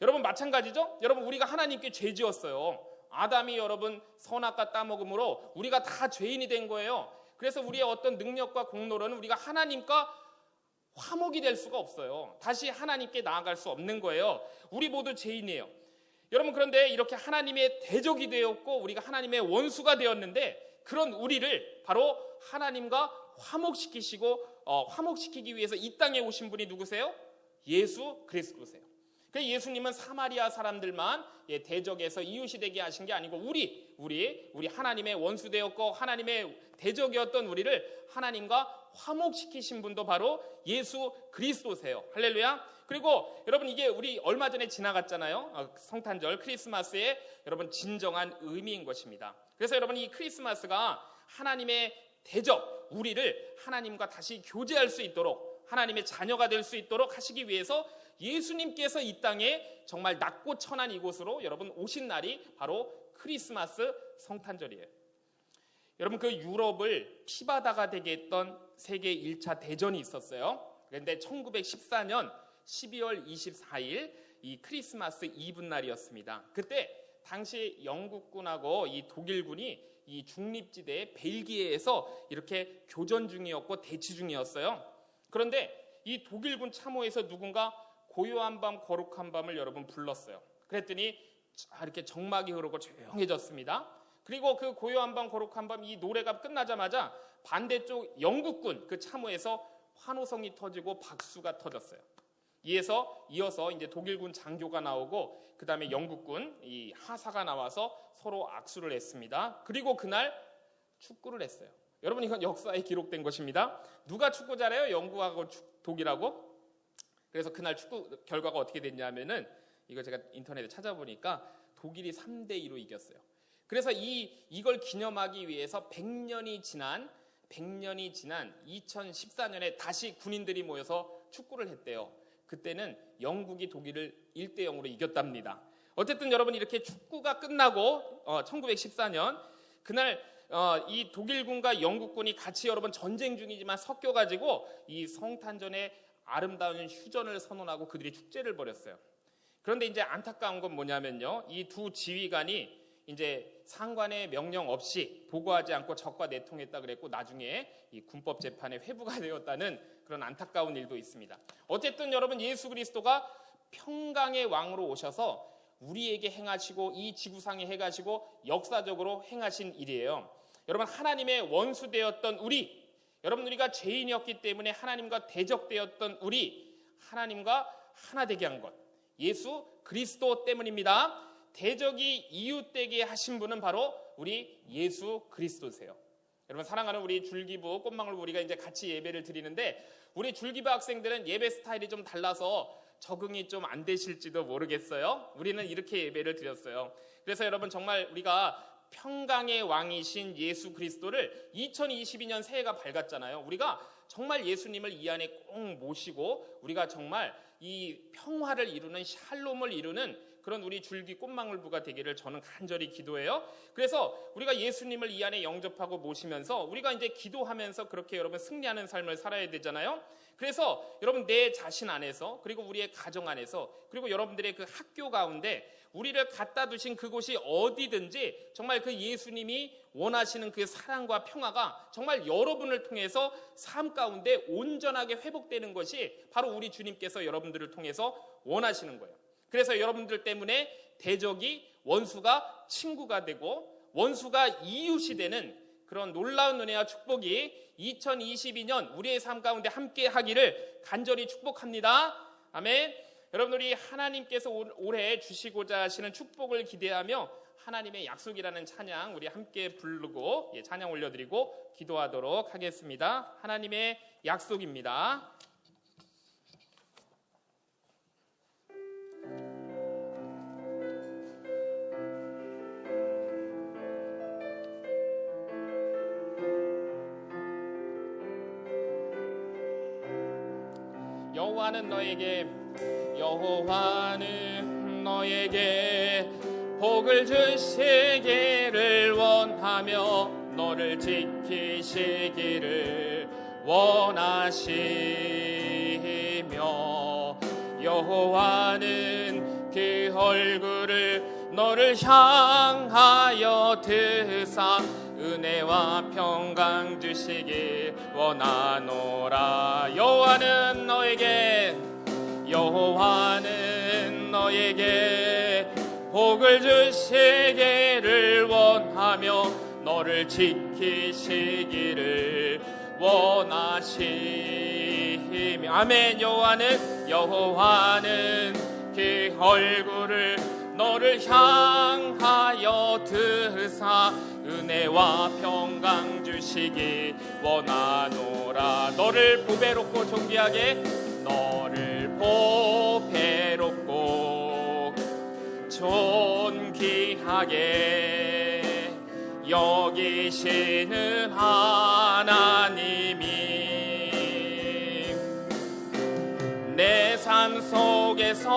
여러분 마찬가지죠. 여러분 우리가 하나님께 죄 지었어요. 아담이 여러분 선악과 따먹음으로 우리가 다 죄인이 된 거예요. 그래서 우리의 어떤 능력과 공로로는 우리가 하나님과 화목이 될 수가 없어요. 다시 하나님께 나아갈 수 없는 거예요. 우리 모두 죄인이에요. 여러분 그런데 이렇게 하나님의 대적이 되었고 우리가 하나님의 원수가 되었는데, 그런 우리를 바로 하나님과 화목시키기 위해서 이 땅에 오신 분이 누구세요? 예수 그리스도세요. 그래서 예수님은 사마리아 사람들만 대적에서 이웃이 되게 하신 게 아니고 우리 하나님의 원수 되었고 하나님의 대적이었던 우리를 하나님과 화목시키신 분도 바로 예수 그리스도세요. 할렐루야. 그리고 여러분 이게 우리 얼마 전에 지나갔잖아요. 성탄절 크리스마스의 여러분 진정한 의미인 것입니다. 그래서 여러분 이 크리스마스가 하나님의 대적, 우리를 하나님과 다시 교제할 수 있도록, 하나님의 자녀가 될 수 있도록 하시기 위해서 예수님께서 이 땅에 정말 낮고 천한 이곳으로 여러분 오신 날이 바로 크리스마스 성탄절이에요. 여러분 그 유럽을 피바다가 되게 했던 세계 1차 대전이 있었어요. 그런데 1914년 12월 24일 이 크리스마스 이브날이었습니다. 그때 당시 영국군하고 이 독일군이 이 중립지대 벨기에에서 이렇게 교전 중이었고 대치 중이었어요. 그런데 이 독일군 참호에서 누군가 고요한 밤 거룩한 밤을 여러분 불렀어요. 그랬더니 이렇게 정막이 흐르고 조용해졌습니다. 그리고 그 고요한 밤 거룩한 밤 이 노래가 끝나자마자 반대쪽 영국군 그 참호에서 환호성이 터지고 박수가 터졌어요. 이어서 이제 독일군 장교가 나오고 그 다음에 영국군 이 하사가 나와서 서로 악수를 했습니다. 그리고 그날 축구를 했어요. 여러분 이건 역사에 기록된 것입니다. 누가 축구 잘해요? 영국하고 독일하고? 그래서 그날 축구 결과가 어떻게 됐냐면은 이거 제가 인터넷에 찾아보니까 독일이 3대2로 이겼어요. 그래서 이걸 기념하기 위해서 100년이 지난 2014년에 다시 군인들이 모여서 축구를 했대요. 그때는 영국이 독일을 1대0으로 이겼답니다. 어쨌든 여러분 이렇게 축구가 끝나고 1914년 그날 이 독일군과 영국군이 같이 여러분 전쟁 중이지만 섞여가지고 이 성탄절에 아름다운 휴전을 선언하고 그들이 축제를 벌였어요. 그런데 이제 안타까운 건 뭐냐면요, 이 두 지휘관이 이제 상관의 명령 없이 보고하지 않고 적과 내통했다 그랬고 나중에 이 군법 재판에 회부가 되었다는 그런 안타까운 일도 있습니다. 어쨌든 여러분, 예수 그리스도가 평강의 왕으로 오셔서 우리에게 행하시고 이 지구상에 행하시고 역사적으로 행하신 일이에요. 여러분, 하나님의 원수되었던 여러분, 우리가 죄인이었기 때문에 하나님과 대적되었던 하나님과 하나 되게 한 것, 예수 그리스도 때문입니다. 대적이 이웃되게 하신 분은 바로 우리 예수 그리스도세요. 여러분, 사랑하는 우리 줄기부 꽃망울부, 우리가 이제 같이 예배를 드리는데 우리 줄기부 학생들은 예배 스타일이 좀 달라서 적응이 좀 안 되실지도 모르겠어요. 우리는 이렇게 예배를 드렸어요. 그래서 여러분, 정말 우리가 평강의 왕이신 예수 그리스도를 2022년 새해가 밝았잖아요. 우리가 정말 예수님을 이 안에 꼭 모시고 우리가 정말 이 평화를 이루는, 샬롬을 이루는 그런 우리 줄기 꽃망울부가 되기를 저는 간절히 기도해요. 그래서 우리가 예수님을 이 안에 영접하고 모시면서 우리가 이제 기도하면서 그렇게 여러분 승리하는 삶을 살아야 되잖아요. 그래서 여러분, 내 자신 안에서, 그리고 우리의 가정 안에서, 그리고 여러분들의 그 학교 가운데 우리를 갖다 두신 그곳이 어디든지 정말 그 예수님이 원하시는 그 사랑과 평화가 정말 여러분을 통해서 삶 가운데 온전하게 회복되는 것이 바로 우리 주님께서 여러분들을 통해서 원하시는 거예요. 그래서 여러분들 때문에 대적이, 원수가 친구가 되고 원수가 이웃이 되는 그런 놀라운 은혜와 축복이 2022년 우리의 삶 가운데 함께 하기를 간절히 축복합니다. 아멘. 여러분, 우리 하나님께서 올해 주시고자 하시는 축복을 기대하며 하나님의 약속이라는 찬양 우리 함께 부르고 찬양 올려드리고 기도하도록 하겠습니다. 하나님의 약속입니다. 여호와는 너에게 복을 주시기를 원하며 너를 지키시기를 원하시며 여호와는 그 얼굴을 너를 향하여 드사 은혜와 평강 주시길 원하노라. 여호와는 너에게 복을 주시기를 원하며 너를 지키시기를 원하시며 아멘. 여호와는 그 얼굴을 너를 향하여 드사 은혜와 평강 주시기 원하노라. 너를 보배롭고 존귀하게 여기시는 하나님이 내 삶 속에서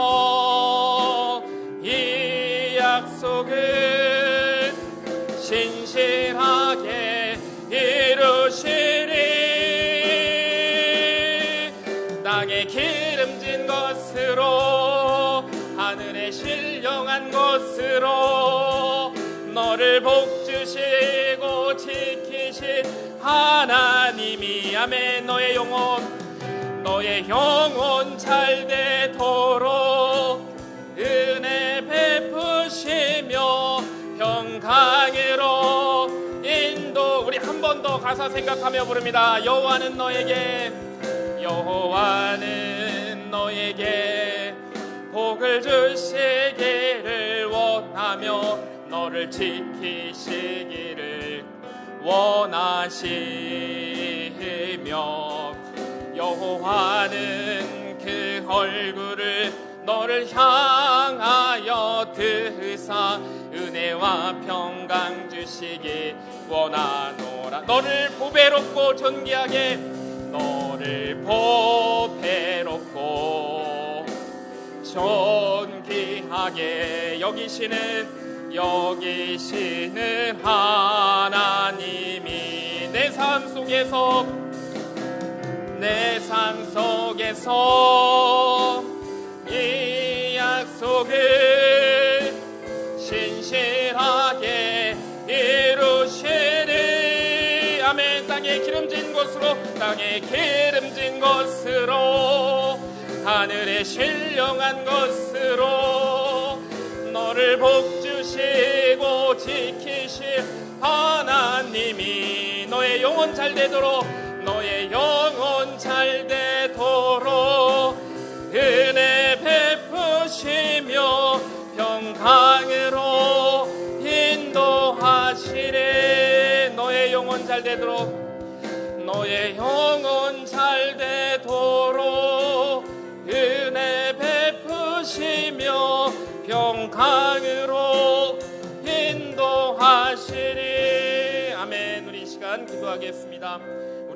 이 약속을 신실하게 이루시리. 땅에 기름진 것으로 하늘에 신령한 것으로 너를 복주시고 지키신 하나님이 아멘. 너의 영혼 잘 되도록 은혜 베푸시며 평강으로 인도. 우리 한 번 더 가사 생각하며 부릅니다. 여호와는 너에게 복을 주시기를 원하며 너를 지키시기를 원하시며 여호와는 그 얼굴을 너를 향하여 드사 은혜와 평강 주시기 원하노라. 너를 보배롭고 존귀하게 너를 보배롭고 존귀하게 여기시는 하나님이 내 삶 속에서 이 약속을 신실하게 땅에 기름진 것으로 하늘에 신령한 것으로 너를 복주시고 지키실 하나님이 너의 영혼 잘 되도록 너의 영혼 잘 되도록 은혜 베푸시며 평강으로 인도하시리. 너의 영혼 잘 되도록 너의 영혼 잘 되도록 은혜 베푸시며 평강으로 인도하시리. 아멘. 우리 이 시간 기도하겠습니다.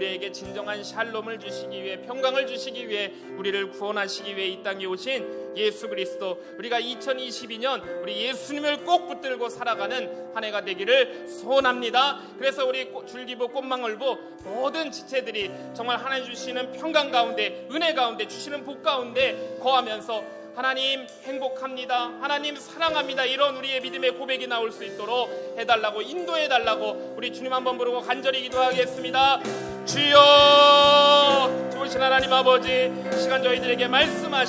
우리에게 진정한 샬롬을 주시기 위해, 평강을 주시기 위해, 우리를 구원하시기 위해 이 땅에 오신 예수 그리스도, 우리가 2022년 우리 예수님을 꼭 붙들고 살아가는 한 해가 되기를 소원합니다. 그래서 우리 줄기부 꽃망울부 모든 지체들이 정말 하나님 주시는 평강 가운데, 은혜 가운데, 주시는 복 가운데 거하면서 하나님 행복합니다, 하나님 사랑합니다, 이런 우리의 믿음의 고백이 나올 수 있도록 해달라고, 인도해달라고 우리 주님 한번 부르고 간절히 기도하겠습니다. 주여, 좋으신 하나님 아버지, 시간 저희들에게 말씀하시